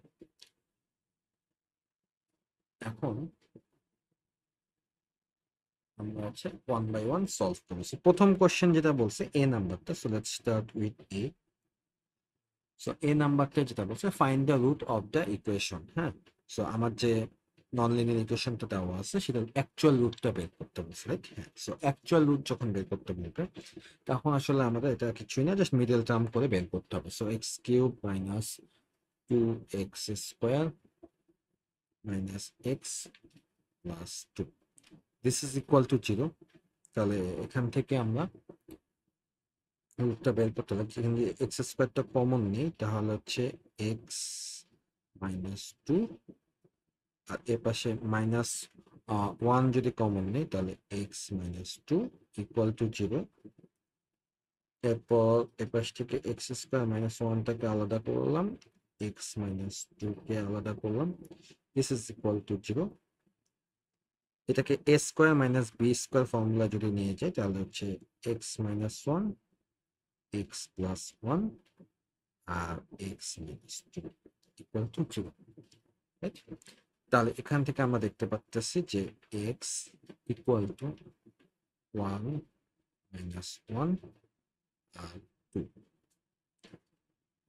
এখন আমরা হচ্ছে ওয়ান বাই ওয়ান সলভ করেছি। প্রথম কোশ্চেন যেটা বলছে এ নাম্বারটা, so let's start with A. So A নাম্বারটা যেটা বলছে find the root of the equation, হ্যাঁ। সো আমার যে নন লিনিয়ার ইকুয়েশনটা দেওয়া আছে সেটার অ্যাকচুয়াল রুটটা বের করতে বলছে, রাইট? হ্যাঁ, সো অ্যাকচুয়াল রুট যখন বের করতে বলবে তখন আসলে আমাদের এটা কিছুই না, জাস্ট মিডল টার্ম করে বের করতে হবে। So x cube minus 2x square minus x plus 2, this is equal to 0। তাহলে এখান থেকে আমরা রুটটা বের করতে হবে। এখান থেকে এক্স স্কোয়ারটা কমন নেই, তাহলে হচ্ছে এক্স মাইনাস 2, আর এ পাশে মাইনাস 1 যদি কমন নেই তাহলে এক্স মাইনাস 2 ইকুয়াল টু 0। এরপর এ পাশ থেকে এক্স স্কোয়ার মাইনাস 1টাকে আলাদা করলাম, এক্স মাইনাস 2 কে আলাদা করলাম, দিস ইজ ইকুয়াল টু 0। এটাকে A square minus B square formula যদি নিয়ে যাই তাহলে হচ্ছে এক্স মাইনাস 1 এক্স প্লাস 1 আর X minus 2 equal to 0, right? তাহলে এখান থেকে আমরা দেখতে পাচ্ছি যে X equal to 1 minus 1 and 2.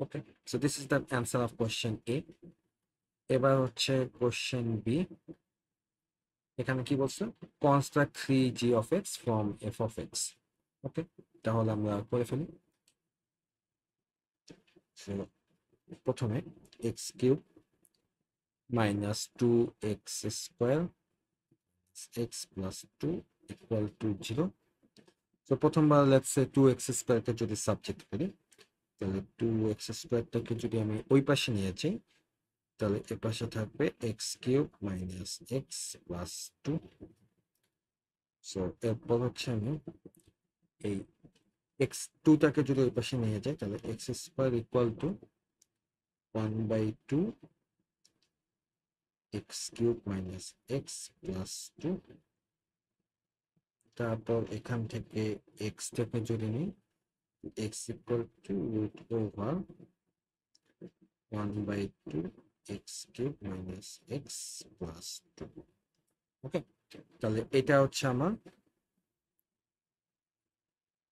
Okay, so this is the answer of question A. এবার হচ্ছে কোশ্চেন বি। এখানে কি বলছে, construct 3g of x from f of x। ওকে, তাহলে আমরা করে ফেলি। So প্রথমে x cube minus 2x square x plus 2 equal to 0। তো প্রথমবার লেটস সে 2x স্কোয়ারকে যদি সাবজেক্ট করি তাহলে 2x স্কোয়ারটাকে যদি আমি ওই পাশে নিয়ে যাই তাহলে এ পাশে থাকবে x cube minus x plus 2। So এরপর হচ্ছে আমি এই এক্স 2টাকে যদি ওই পাশে নিয়ে যাই তাহলে x square equal to 1/2 x cube minus x plus 2। তারপর এখান থেকে এক্সটাকে যদি নিই, x equal to root over 1/2 x cube minus x plus 2। Okay, তাহলে এটা হচ্ছে আমার,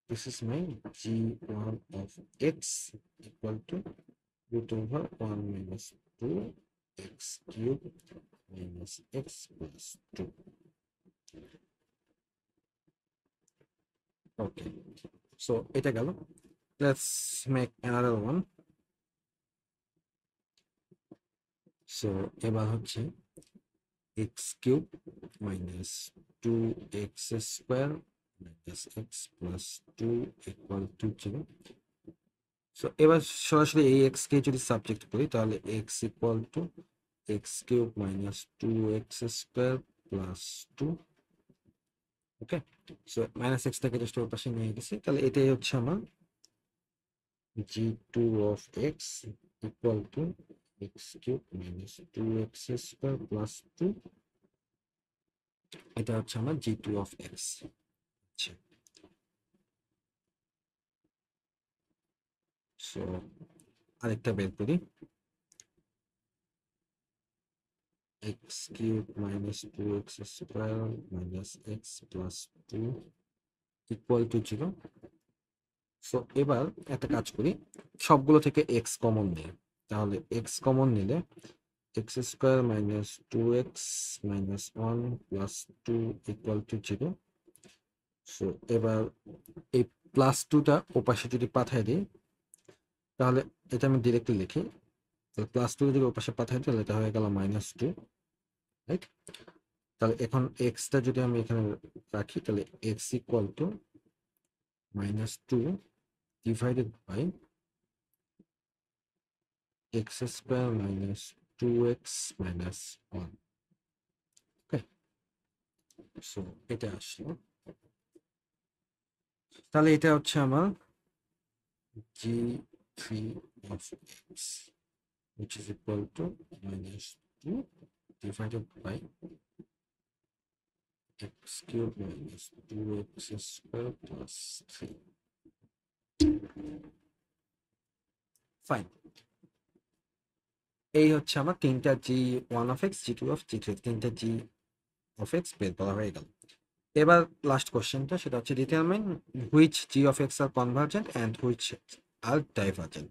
this is my g1 of x equal to root over 1 minus 2 x cube minus x plus 2. Okay, so এটা গেল। Let's make another one. So এবার হচ্ছে x cube minus 2x square minus x plus 2 equal to 0. So এবার সরাসরি এই x কে যদি সাবজেক্ট করি তাহলে x equal to x cube minus 2x square plus 2। Okay, so minus এক্সটাকে just ওর পাশে নিয়ে গেছি, তাহলে এটাই হচ্ছে আমার g2 of x equal to x cube minus 2x square plus 2। এটা হচ্ছে আমার g2 of x। আচ্ছা, সো আরেকটা বের করি, x cube minus 2x square minus x plus 2 equal to 0। So এবার একটা কাজ করি, সবগুলো থেকে x কমন নিই, তাহলে x কমন নিলে x square minus 2x minus 1 plus 2 equal to 0। So এবার এই প্লাস 2টা ওপাশে যদি পাঠায় দিই তাহলে এটা আমি ডিরেক্টলি লিখি, তাহলে প্লাস 2 যদি ওপাশে পাঠাই তাহলে এটা হয়ে গেল মাইনাস 2, রাইট? তাহলে এখন এক্সটা যদি আমি এখানে রাখি তাহলে x equal to minus 2 divided by x square minus 2x minus 1। Okay, so এটা আসলো, তাহলে এটা হচ্ছে আমার g3 of x which is equal to -2 divided by x cube minus 2x square plus 3. Fine, এই হচ্ছে আমার তিনটা g1 of x, g2 of g3, তিনটা g of x বের করা হয়ে গেল। এবার লাস্ট কোশ্চেনটা, সেটা হচ্ছে determine which g of x are convergent and which are divergent.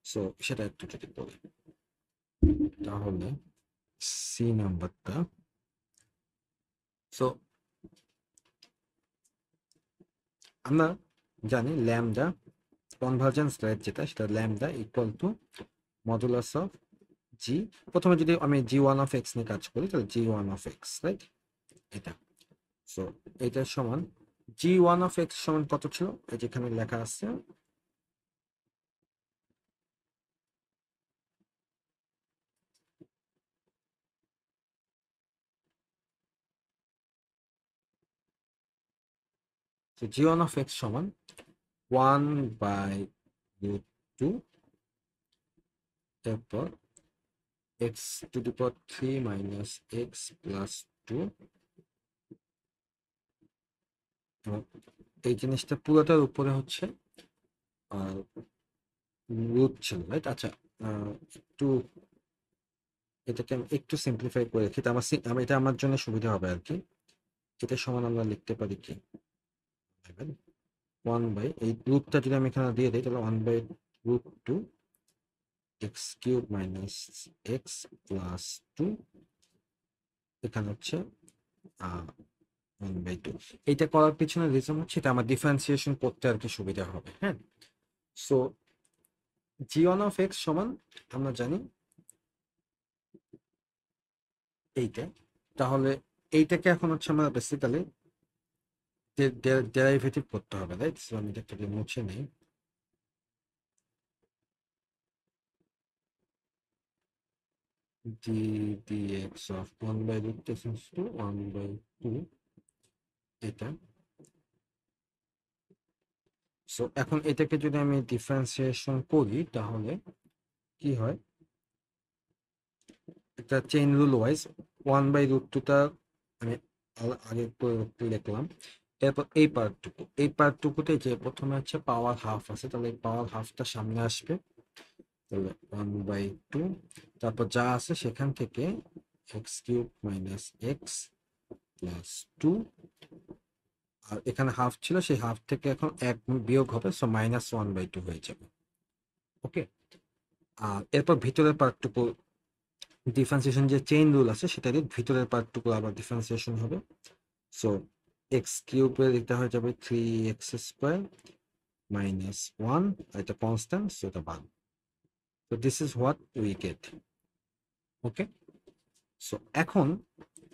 So সেটা একটু যদি বলি, তাহলে সি নাম্বারটা, সো আমরা জানি ল্যামডা কনভার্জেন্স রেট যেটা, সেটা lambda equal to modulus of G. প্রথমে যদি আমি g1 of x নিয়ে কাজ করি, তাহলে g1 of x, রাইট, এটা। সো এটার সমান g1 of x সমান কত ছিল, এই যেখানে লেখা আছে g1 of x সমান 1/√2, তারপর x to the power 3 minus x plus 2, এবং এই জিনিসটা পুরোটার উপরে হচ্ছে রুট ছিল, রাইট। আচ্ছা, একটু এটাকে আমি একটু সিম্পলিফাই করে রাখি, এটা আমার জন্য সুবিধা হবে আর কি। এটা সমান আমরা লিখতে পারি কি, 1 বাই, এই রুটটা যদি আমি এখানে দিয়ে দিই, তাহলে 1/√2 x cube minus x plus 2, এখানে হচ্ছে 1/2। এইটা করার পিছনে রিজন হচ্ছে এটা আমার ডিফারেন্সিয়েশন করতে আর কি সুবিধা হবে, হ্যাঁ। সো g1 of x সমান আমরা জানি এইটা, তাহলে এইটাকে এখন হচ্ছে আমরা বেসিক্যালি ডেরিভেটিভ করতে হবে, রাইট। সো আমি এটাকে মুছে নেই, d dx of 1/√2 to 1/2, এটা। সো এখন এটাকে যদি আমি ডিফারেন্সিয়েশন করি, তাহলে কি হয়, এটা চেইন রুল ওয়াইজ 1/√2টা আমি আগে লিখলাম, এরপর এই পার্টটুকুতে যে প্রথমে হচ্ছে পাওয়ার হাফ আছে, তাহলে এই পাওয়ার হাফটা সামনে আসবে, তাহলে 1/2, তারপর যা আছে সেখান থেকে x cube minus x plus 2, আর এখানে হাফ ছিল, সেই হাফ থেকে এখন এক বিয়োগ হবে, সো -1/2 হয়ে যাবে, ওকে। আর এরপর ভিতরের পার্টটুকু ডিফারেন্সিয়েশন যে চেইন রুল আছে সেটা দিয়ে ভিতরের পার্টটুকু আবার ডিফারেন্সিয়েশন হবে। সো এক্স কিউবের এটা হয়ে যাবে 3x² মাইনাস 1, এটা কনস্ট্যান্ট, সো এটা বাদ। তো this is what we get, okay. So এখন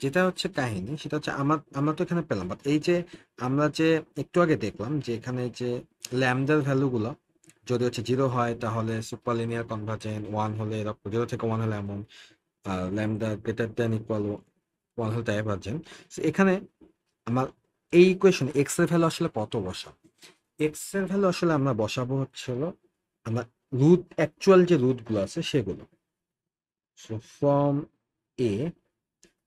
যেটা হচ্ছে কাহিনী, সেটা হচ্ছে আমরা তো এখানে পেলাম, বাট এই যে আমরা যে একটু আগে দেখলাম যে এখানে যে ল্যামডার ভ্যালুগুলো যদি হচ্ছে 0 হয় তাহলে সুপার লিনিয়ার কনভার্জেন্ট, 1 হলে এরকম, 0 থেকে 1 হলে এমন, ল্যামডা গ্রেটার দ্যান ইকুয়াল 1 হলে ডাইভার্জেন্ট। সো এখানে আমার এই ইকুয়েশন এক্স এর ভ্যালু আসলে কত বসাবো, এক্স এর ভ্যালু আসলে আমরা বসাবো হচ্ছে হলো আমরা রুট, অ্যাকচুয়াল যে রুটগুলো আছে সেগুলো। সো ফ্রম এ,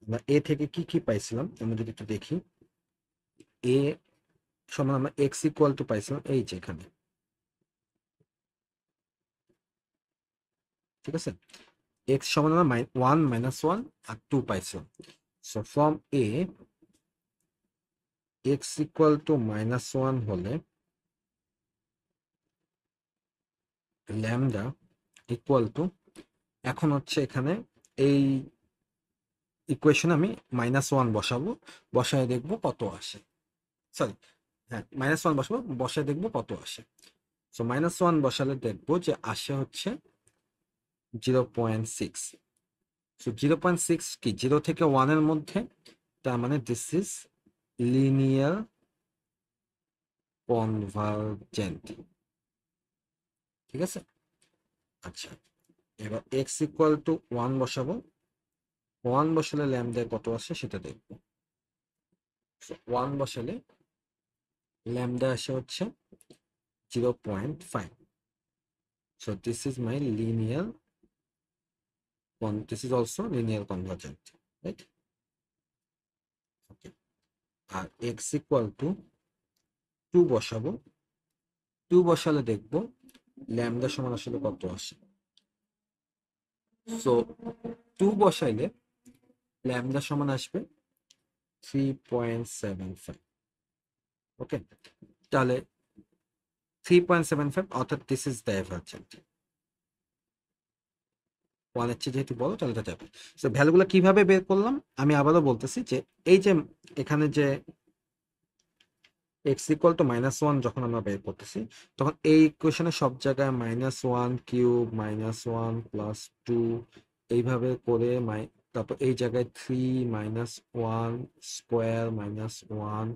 আমরা এ থেকে কি কি পাইছিলাম আমরা যদি একটু দেখি, এ সমান আমরা এক্স ইকুয়াল টু পাইছিলাম এই যে এখানে, ঠিক আছে। এক্স সমান আমরা 1 - 1 আর 2 পাইছিলাম। So from a x equal to -1 হলে ল্যামডা ইকুয়াল টু, এখন হচ্ছে এখানে এই ইকুয়েশনে আমি -1 বসাবো, বসায় দেখবো কত আসে, সরি, হ্যাঁ -1 বসাবো, বসায় দেখবো কত আসে। সো -1 বসালে দেখবো যে আসে হচ্ছে 0.6। সো 0.6 কি 0 থেকে 1 এর মধ্যে, তার মানে দিস ইজ লিনিয়ার কনভার্জেন্ট, ঠিক আছে। আচ্ছা, এবার এক্স ইকুয়াল টু 1 বসাবো, 1 বসালে ল্যামডা কত আসে সেটা দেখবো। 1 বসালে ল্যামডা আসে হচ্ছে 0.5. So this is my linear, this is also linear convergent, right? Okay. R x equal to 2 বসাবো, 2 বসালে দেখবো ল্যামডা সমান আসলে কত আসে। সো 2 বসাইলে ল্যামডা সমান আসবে 3.75. ওকে, তাহলে 3.75 অর্থাৎ দিস ইজ ডাইভারজেন্ট। 1 এর চেয়ে যেহেতু বড় তাহলে এটা যাবে। সো ভ্যালুগুলো কিভাবে বের করলাম আমি আবারও বলতেছি যে এই যে এখানে যে x ইকুয়াল টু -1 যখন আমরা বের করতেছি তখন এই ইকুয়েশনে সব জায়গায় -1 কিউব -1 প্লাস 2 এইভাবে করে তারপর এই জায়গায় 3 -1 স্কোয়ার -1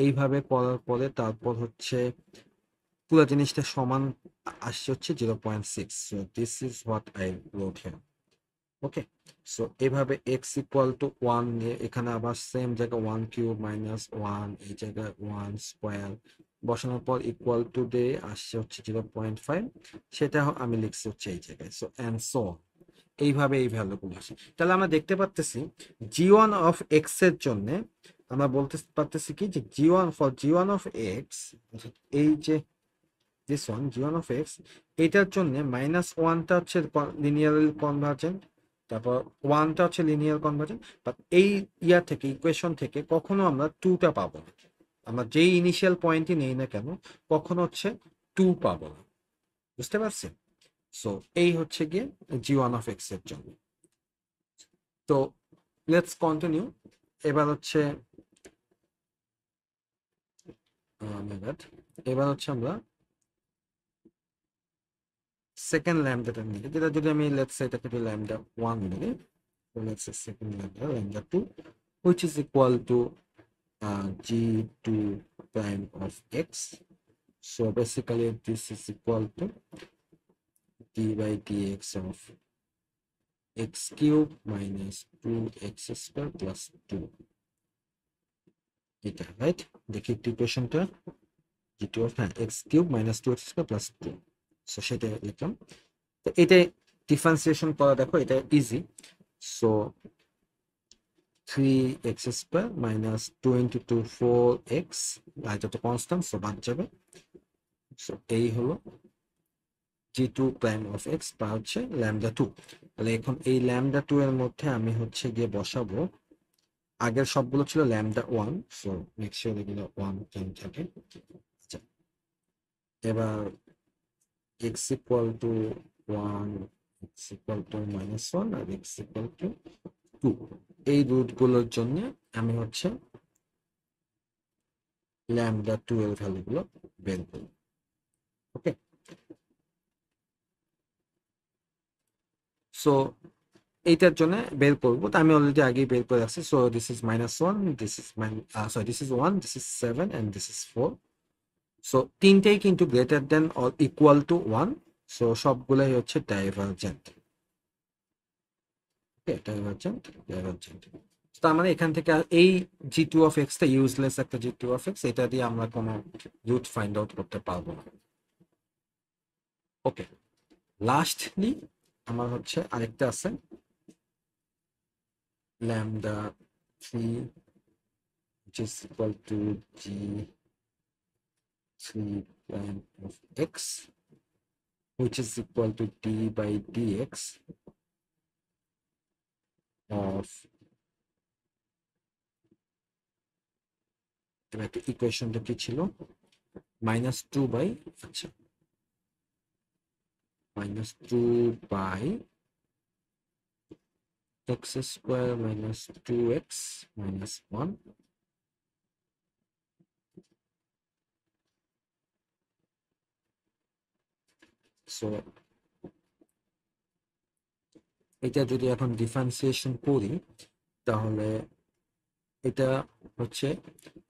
এইভাবে করার পরে তারপর হচ্ছে পুরো জিনিসটা সমান আসছে হচ্ছে 0.6. So this is what I রোট here. Okay, so এভাবে x ইকুয়াল টু 1 নিয়ে এখানে আবার সেম জায়গায় 1 কিউব -1 এই জায়গায় 1 স্কোয়ার বসানোর পর ইকুয়াল টু দিয়ে আসছে হচ্ছে 0.5, সেটা আমি লিখছি হচ্ছে এই জায়গায়। সো অ্যান্ড সো এইভাবে এই ভ্যালুগুলো আসে। তাহলে আমরা দেখতে পাচ্তেছি g1 অফ x এর জন্য আমরা বলতে পারতেছি কি যে g1 অফ x, এই যে this one g1 of x, এটার জন্য -1টা হচ্ছে লিনিয়ারলি কনভার্জেন্ট, তারপর 1টা হচ্ছে লিনিয়ার কনভার্জেন্ট, বাট এই ইয়ার থেকে ইকুয়েশন থেকে কখনো আমরা 2টা পাবো না। আমরা যেই ইনিশিয়াল পয়েন্টই নেই না কেন কখনো হচ্ছে 2 পাবো না, বুঝতে পারছেন? সো এই হচ্ছে গিয়ে g1 অফ x এর জন্য। তো লেটস কন্টিনিউ। এবার হচ্ছে আমরা সেকেন্ড ল্যামডাটা নিই, যেটা যদি আমি লেটস সে এটাকে ল্যামডা 1 নিই, let's say second lambda 2, which is equal to g2 prime of x. So basically this is equal to d by dx of x cube minus 2x square plus 2. এটা রাইট, দেখি একটু ইকুয়েশনটা g2 of x cube minus 2x square plus 2. So সেটা লিখলাম। তো এটা ডিফারেন্সিয়েশন করা দেখো এটা easy. So 3x square minus 2 into 2 4x, আর এটা তো কনস্ট্যান্ট সো বাদ যাবে। সো এই হলো g2 prime of x বা হচ্ছে ল্যামডা 2। তাহলে এখন এই ল্যামডা 2 এর মধ্যে আমি হচ্ছে গিয়ে বসাবো, আগের সবগুলো ছিল ল্যামডা 1, সো মেক শিওর এগুলো 1 কেন থাকে। আচ্ছা, এবার x equal to 1, x equal to -1 R x equal to 2, এই রুটগুলোর জন্য আমি হচ্ছে ল্যামডা 2 এর ভ্যালুগুলো বের করব। ওকে, সো এইটার জন্য বের করবো, তো আমি অলরেডি আগেই বের করে রাখছি। So this is -1, this is this is 1, this is 7 and this is 4। So তিনটেই কিন্তু greater than or equal to 1, so সবগুলাই হচ্ছে ডাইভারজেন্ট। ওকে, ডাইভারজেন্ট। তার মানে এখান থেকে এই g2 অফ x টা ইউজলেস একটা g2 অফ x, এটা দিয়ে আমরা কোনো রুট ফাইন্ড আউট করতে পারবো না। ওকে, লাস্টলি আমার হচ্ছে আরেকটা আছে lambda 3, which is equal to g3 prime of x, which is equal to d by dx of ইকুয়েশনটা কি ছিল, -2 বাই আচ্ছা -2 by x square minus 2x minus 1 so এটা যদি এখন ডিফারেন্সিয়েশন করি তাহলে এটা হচ্ছে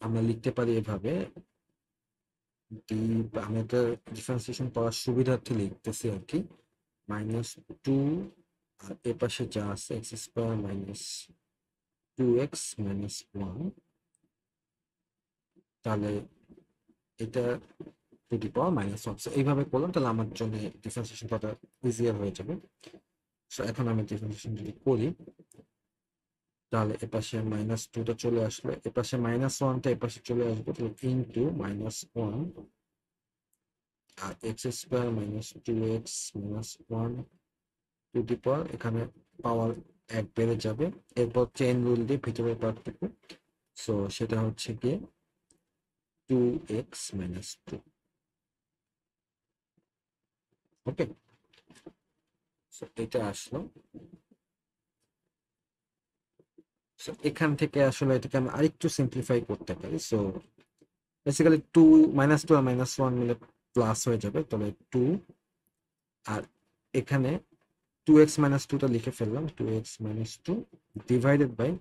আমরা লিখতে পারি এভাবে, আমি এটা ডিফারেন্সিয়েশন করার সুবিধার্থে লিখতেছি আর কি, -2 আর এ পাশে যা আছে x square minus 2x minus 1 তাহলে এটা two the power minus one. So এইভাবে করলাম, তাহলে আমার জন্য ডিফারেন্সিয়েশন করাটা ইজিয়ার হয়ে যাবে। সো এখন আমি ডিফারেন্সিয়েশন যদি করি, তাহলে এপাশে মাইনাস টুটা চলে আসলো, এপাশে মাইনাস ওয়ানটা এপাশে চলে আসবে, তাহলে ইন্টু মাইনাস ওয়ান আর X square minus two x minus one to the power, এখানে পাওয়ার এক বেড়ে যাবে, এরপর চেইন রুল দিয়ে ভিতরের পার্টটুকু, সো সেটা হচ্ছে গিয়ে টু এক্স মাইনাস টু। ওকে, সো এটা আসলো। সো এখান থেকে আসলে এটাকে আমরা আরেকটু সিম্পলিফাই করতে পারি। So basically two minus two আর মাইনাস ওয়ান মিলে প্লাস হয়ে যাবে, তাহলে টু, আর এখানে টু এক্স মাইনাস টুটা লিখে ফেললাম, two x minus two divided by,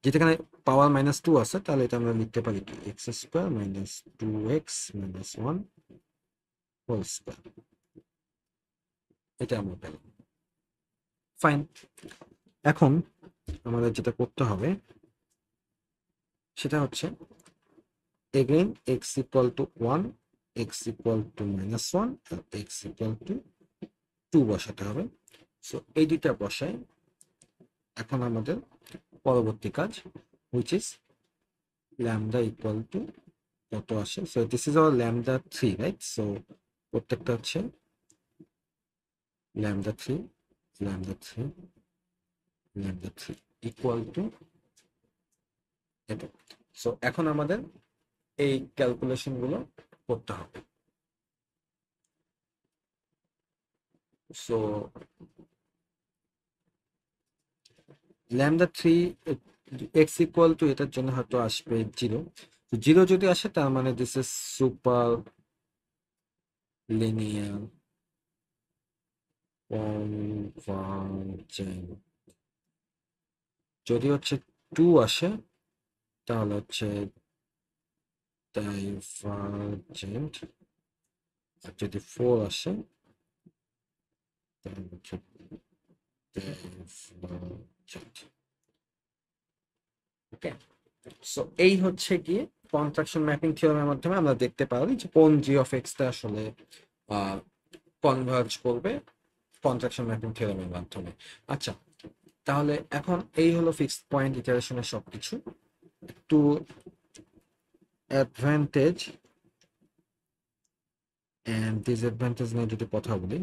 যেখানে পাওয়ার মাইনাস টু আছে, তাহলে এটা আমরা লিখতে পারি কি x square minus two x minus one whole square. এটা আমরা পেলাম। ফাইন, এখন আমাদের যেটা করতে হবে সেটা হচ্ছে again x equal to one, x equal to minus one আর এক্স ইকুয়াল টু টু বসাতে হবে। সো এই দুইটা বসাই। এখন আমাদের পরবর্তী কাজ, which is lambda equal two কত আসে। So this is our lambda three, right? So প্রত্যেকটা হচ্ছে lambda three, lambda three, lambda three equal to এটা। সো এখন আমাদের এই ক্যালকুলেশন গুলো করতে হবে। So lambda three x equal two এটার জন্য হয়তো আসবে জিরো। জিরো যদি আসে তার মানে this is super linear convergent. যদি হচ্ছে টু আসে তাহলে হচ্ছে ডাইভারজেন্ট, আর যদি ফোর আসে তাহলে হচ্ছে ডাইভারজেন্ট। ওকে, সো এই হচ্ছে গিয়ে কন্ট্রাকশন ম্যাপিং থিওরামের মাধ্যমে আমরা দেখতে পারি যে কোন জি অফ এক্সটা আসলে কনভার্জ করবে কন্ট্রাকশন ম্যাপিং থিওরামের মাধ্যমে। আচ্ছা, তাহলে এখন এই হলো ফিক্সড পয়েন্ট ইটারেশনের সবকিছু। একটু অ্যাডভান্টেজ এন্ড ডিসঅ্যাডভান্টেজ নিয়ে যদি কথা বলি,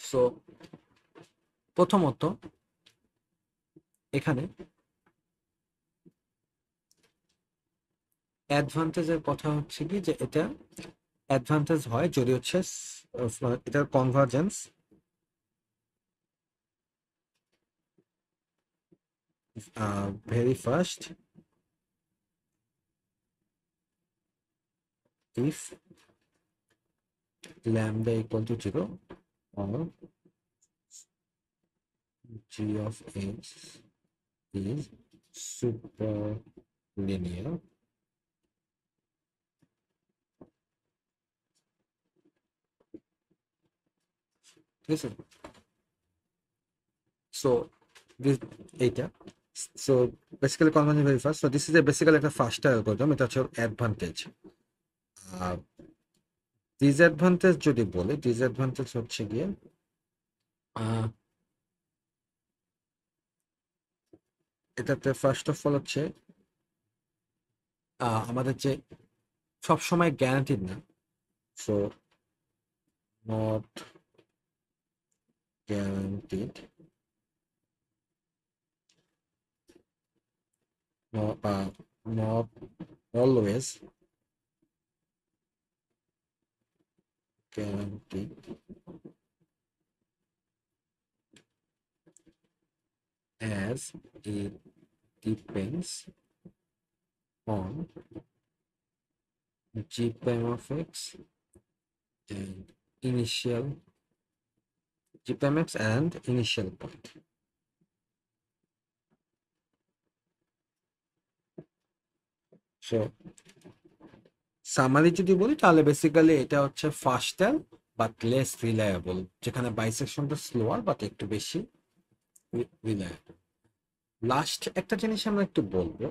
সো প্রথমত এখানে অ্যাডভান্টেজের কথা হচ্ছে কি যে এটা অ্যাডভান্টেজ হয় যদি হচ্ছে এটার convergence very first if lambda equal to 0 or g of x is super linear ঠিক আছে। সো এইটা, so basically convergence very first, so this is a basically একটা ফাস্টার অ্যালগরিদম, এটা হচ্ছে অ্যাডভান্টেজ। আর ডিসঅ্যাডভান্টেজ যদি বলি, ডিসঅ্যাডভান্টেজ হচ্ছে গিয়ে এটাতে ফার্স্ট অফ অল হচ্ছে আমাদের যে সবসময় গ্যারান্টিড না, so not guaranteed, not always guaranteed as it depends on g prime of x and initial g prime x and initial point. So summary যদি বলি তাহলে বেসিক্যালি এটা হচ্ছে ফার্স্টাল বাট লেস রিলায়েবল, যেখানে বাইসেকশনটা স্লোয়ার বাট একটু বেশি রিলায়েবল। লাস্ট একটা জিনিস আমরা একটু বলবো,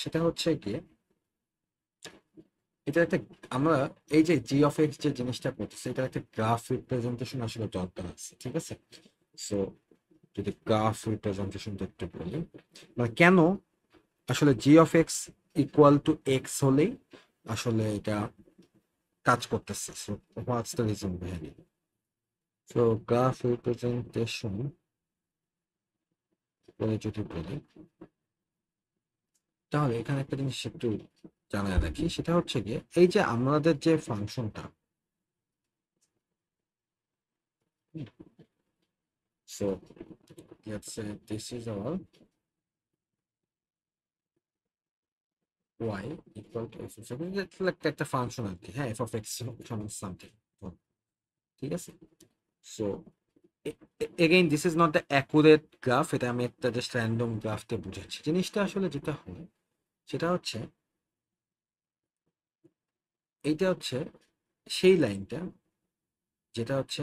সেটা হচ্ছে গিয়ে এটা একটা, আমরা এই যে জি অফ এক্স যে জিনিসটা করতেছি, এটা একটা গ্রাফ রিপ্রেজেন্টেশন আসলে দরকার আছে, ঠিক আছে? সো যদি গ্রাফ রিপ্রেজেন্টেশনটা একটু বলি, মানে কেন আসলে G of x equal to X হলেই আসলে এটা কাজ করতেছে। So what's the reason behind it? So graph representation বলে যদি বলি, তাহলে এখানে একটা জিনিস একটু জানায় রাখি, সেটা হচ্ছে গিয়ে এই যে আমাদের যে ফাংশনটা, so let's say this is our y equal to f of x, একটা ফাংশন আর কি, হ্যাঁ, f of x সমান সামথিং, ঠিক আছে? So again this is not the accurate graph, এটা আমি একটা জাস্ট র্যান্ডম গ্রাফতে বুঝাচ্ছি। জিনিসটা আসলে যেটা হয় সেটা হচ্ছে এইটা হচ্ছে সেই লাইনটা যেটা হচ্ছে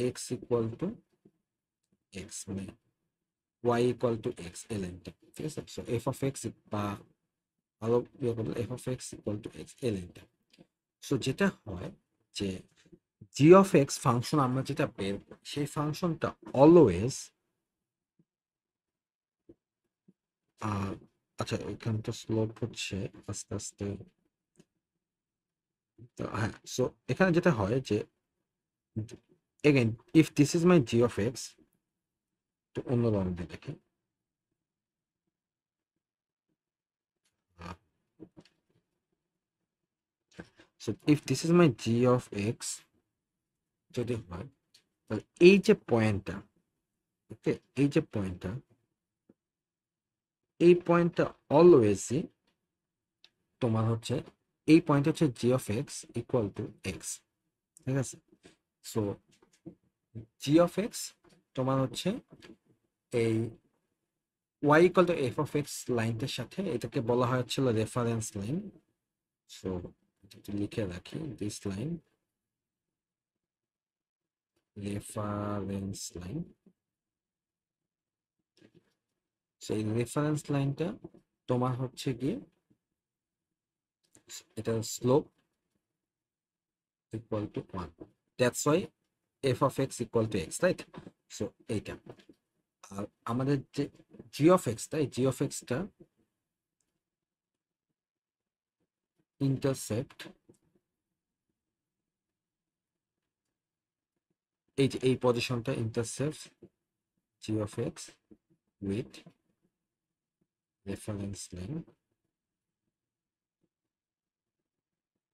এক্স ইকুয়াল টু এক্স, মানে ওয়াই ইকুয়াল টু এক্স, এই লাইনটা, ঠিক আছে? সো এফ অফ এক্স বা আরো ইয়ে করলে F of x equal to x, এই লাইনটা। সো যেটা হয় যে জি অফ এক্স ফাংশন আমরা যেটা বের করি, সেই ফাংশনটা অলওয়েজ, আচ্ছা এখানে তো স্লোপ হচ্ছে আস্তে আস্তে, তো হ্যাঁ, সো এখানে যেটা হয় যে again if this is my G of x, তো অন্য রং দিয়ে দেখি, so if this is my G of x যদি হয়, তাহলে এই যে পয়েন্টটা, ওকে, এই যে পয়েন্টটা, এই পয়েন্টটা অলওয়েজই তোমার হচ্ছে, এই পয়েন্ট হচ্ছে জি of x equal to X, ঠিক আছে? সো জি অফ এক্স তোমার হচ্ছে এই Y equal to F of X লাইনটার সাথে, এটাকে বলা হয়েছিল রেফারেন্স লাইন। সো একটু লিখে রাখি, দিস লাইন রেফারেন্স লাইন। সেই রেফারেন্স লাইনটা তোমার হচ্ছে গিয়ে এটা slope equal to 1, that's why F of x equal to x, right? So এইটা, আর আমাদের যে জি অফ এক্সটা, এই জি অফ এক্সটা ইন্টারসেক্ট এই যে এই পজিশনটা intersect G of x with reference line,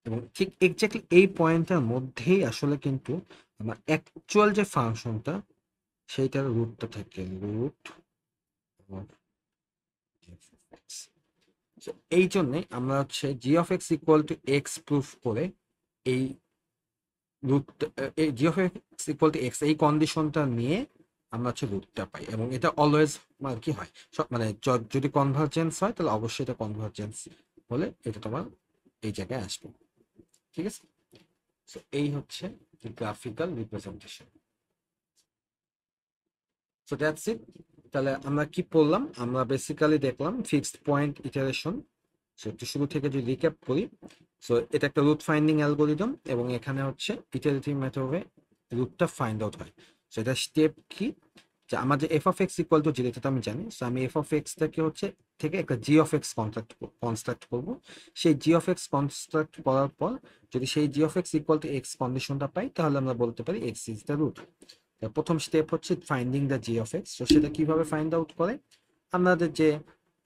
এবং ঠিক এক্স্যাক্টলি এই পয়েন্টের মধ্যেই আসলে কিন্তু আমার অ্যাকচুয়াল যে ফাংশনটা সেইটার রুটটা থাকে, root of f of x. এই জন্যই আমরা হচ্ছে জি of x equal to x proof করে এই রুট, এই g of x equal to x এই কন্ডিশনটা নিয়ে আমরা হচ্ছে রুটটা পাই, এবং এটা অলওয়েজ মানে কি হয়, মানে যদি কনভার্জেন্স হয় তাহলে অবশ্যই এটা কনভার্জেন্স হলে এটা তোমার এই জায়গায় আসবে, ঠিক আছে? সো এই হচ্ছে graphical representation. So that's it. তাহলে আমরা কি পড়লাম? আমরা বেসিক্যালি দেখলাম ফিক্সড পয়েন্ট ইটারেশন। সো একটু শুরু থেকে যদি রিক্যাপ করি, সো এটা একটা রুট ফাইন্ডিং অ্যালগোরিদম, এবং এখানে হচ্ছে ইটারেটিভ মেথডে রুটটা ফাইন্ড আউট হয়। সো এটা স্টেপ কি, যে আমার যে f of x equal to zero, এটা তো আমি জানি। সো আমি এফ অফ এক্সটাকে হচ্ছে থেকে একটা জি অফ এক্স কনস্ট্রাক্ট করবো। সেই জি অফ এক্স কনস্ট্রাক্ট করার পর যদি সেই g of x equal to x কন্ডিশনটা পাই, তাহলে আমরা বলতে পারি এক্স ইজ দ্য রুট। প্রথম স্টেপ হচ্ছে finding the g of x. তো সেটা কিভাবে ফাইন্ড আউট করে, আমাদের যে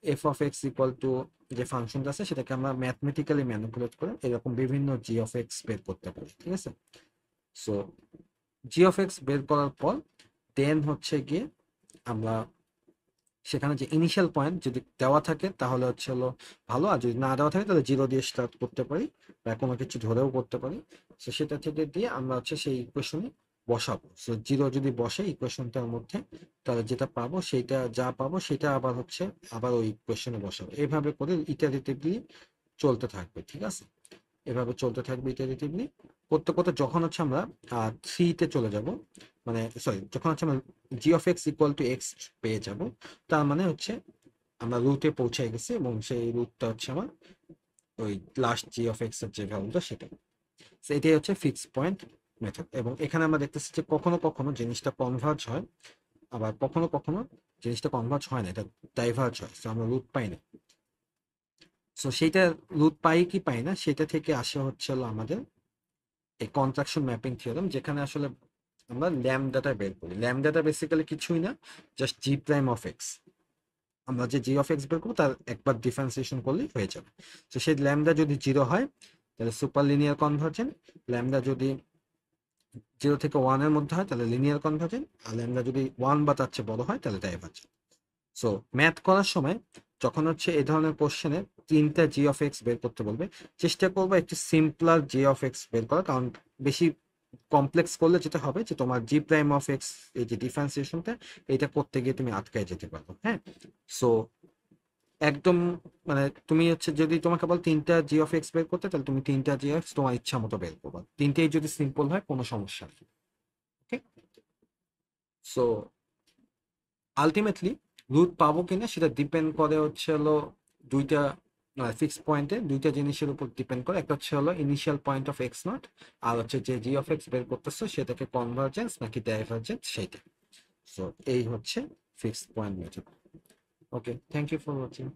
f of x equal to যে ফাংশনটা আছে সেটাকে আমরা ম্যাথমেটিক্যালি ম্যানিপুলেট করে এরকম বিভিন্ন জি অফ এক্স বের করতে পারি, ঠিক আছে? সো জি অফ এক্স বের করার পর দেন হচ্ছে গিয়ে আমরা সেখানে যে ইনিশিয়াল পয়েন্ট যদি দেওয়া থাকে তাহলে হচ্ছে হলো ভালো, আর যদি না দেওয়া থাকে তাহলে জিরো দিয়ে স্টার্ট করতে পারি বা কোনো কিছু ধরেও করতে পারি। তো সেটা থেকে দিয়ে আমরা হচ্ছে সেই ইকুয়েশনে বসাবো। সো জিরো যদি বসে ইকুয়েশনটার মধ্যে, তাহলে যেটা পাবো সেইটা, যা পাবো সেটা আবার হচ্ছে আবার ওই ইকুয়েশনে বসাবো, এইভাবে করে ইটারেটিভলি চলতে থাকবে, ঠিক আছে? এভাবে চলতে থাকবে ইটারেটিভলি করতে করতে যখন হচ্ছে আমরা 3 তে চলে যাব, মানে সরি, যখন হচ্ছে আমরা g of x equal to x পেয়ে যাব, তার মানে হচ্ছে আমরা রুটে পৌঁছে গেছি এবং সেই রুটটা হচ্ছে আমার ওই লাস্ট জি অফ এক্স এর যে ভ্যালুটা সেটা। So, এটাই হচ্ছে ফিক্স পয়েন্ট মেথড। এবং এখানে আমরা দেখতেছি যে কখনো কখনো জিনিসটা কনভার্জ হয়, আবার কখনো কখনো জিনিসটা কনভার্জ হয় না, এটা ডাইভার্জ হয়, তো আমরা রুট পাই না। সো সেইটা রুট পাই কি পাই না সেটা থেকে আসে হচ্ছে হলো আমাদের এই কন্ট্রাকশন ম্যাপিং থিওরেম, যেখানে আসলে আমরা ল্যামডাটা বের করি। ল্যামডাটা বেসিক্যালি কিছুই না, just G prime of x. আমরা যে জি অফ এক্স বের করবো তার একবার ডিফারেন্সিয়েশন করলেই হয়ে যাবে। তো সেই ল্যামডা যদি 0 হয় তাহলে সুপার লিনিয়ার কনভার্জেন্ট, ল্যামডা যদি 0 থেকে 1 এর মধ্যে হয় তাহলে লিনিয়ার কনভার্জেন্ট, আর ল্যামডা যদি 1 বা তার চেয়ে বড় হয় তাহলে ডাইভার্জেন্ট। সো ম্যাথ করার সময় যখন হচ্ছে এই ধরনের কোশ্চেনে 3টা জি অফ এক্স বের করতে বলবে, চেষ্টা করবো একটু সিম্পলার জি অফ এক্স বের করা, কারণ বেশি কমপ্লেক্স করলে যেটা হবে যে তোমার জি প্রাইম অফ এক্স এই যে ডিফারেন্সিয়েশনটা এটা করতে গিয়ে তুমি আটকায় যেতে পারো। হ্যাঁ, সো একদম মানে তুমি হচ্ছে যদি তোমাকে বল 3টা জি অফ এক্স বের করতে, তাহলে তুমি 3টা জি এক্স তোমার ইচ্ছা মতো বের করবা, 3টেই যদি সিম্পল হয় কোনো সমস্যা নেই। ওকে, সো আলটিমেটলি রুট পাবো কিনা সেটা ডিপেন্ড করে হচ্ছে হলো দুইটা ফিক্স পয়েন্টে, দুইটা জিনিসের উপর ডিপেন্ড করে। একটা হচ্ছে হলো initial point of x not, আর হচ্ছে যে জি অফ এক্স বের করতেছো সেটাকে কনভার্জেন্স নাকি ডাইভার্জেন্স সেইটা। সো এই হচ্ছে fixed point method. Okay, thank you for watching.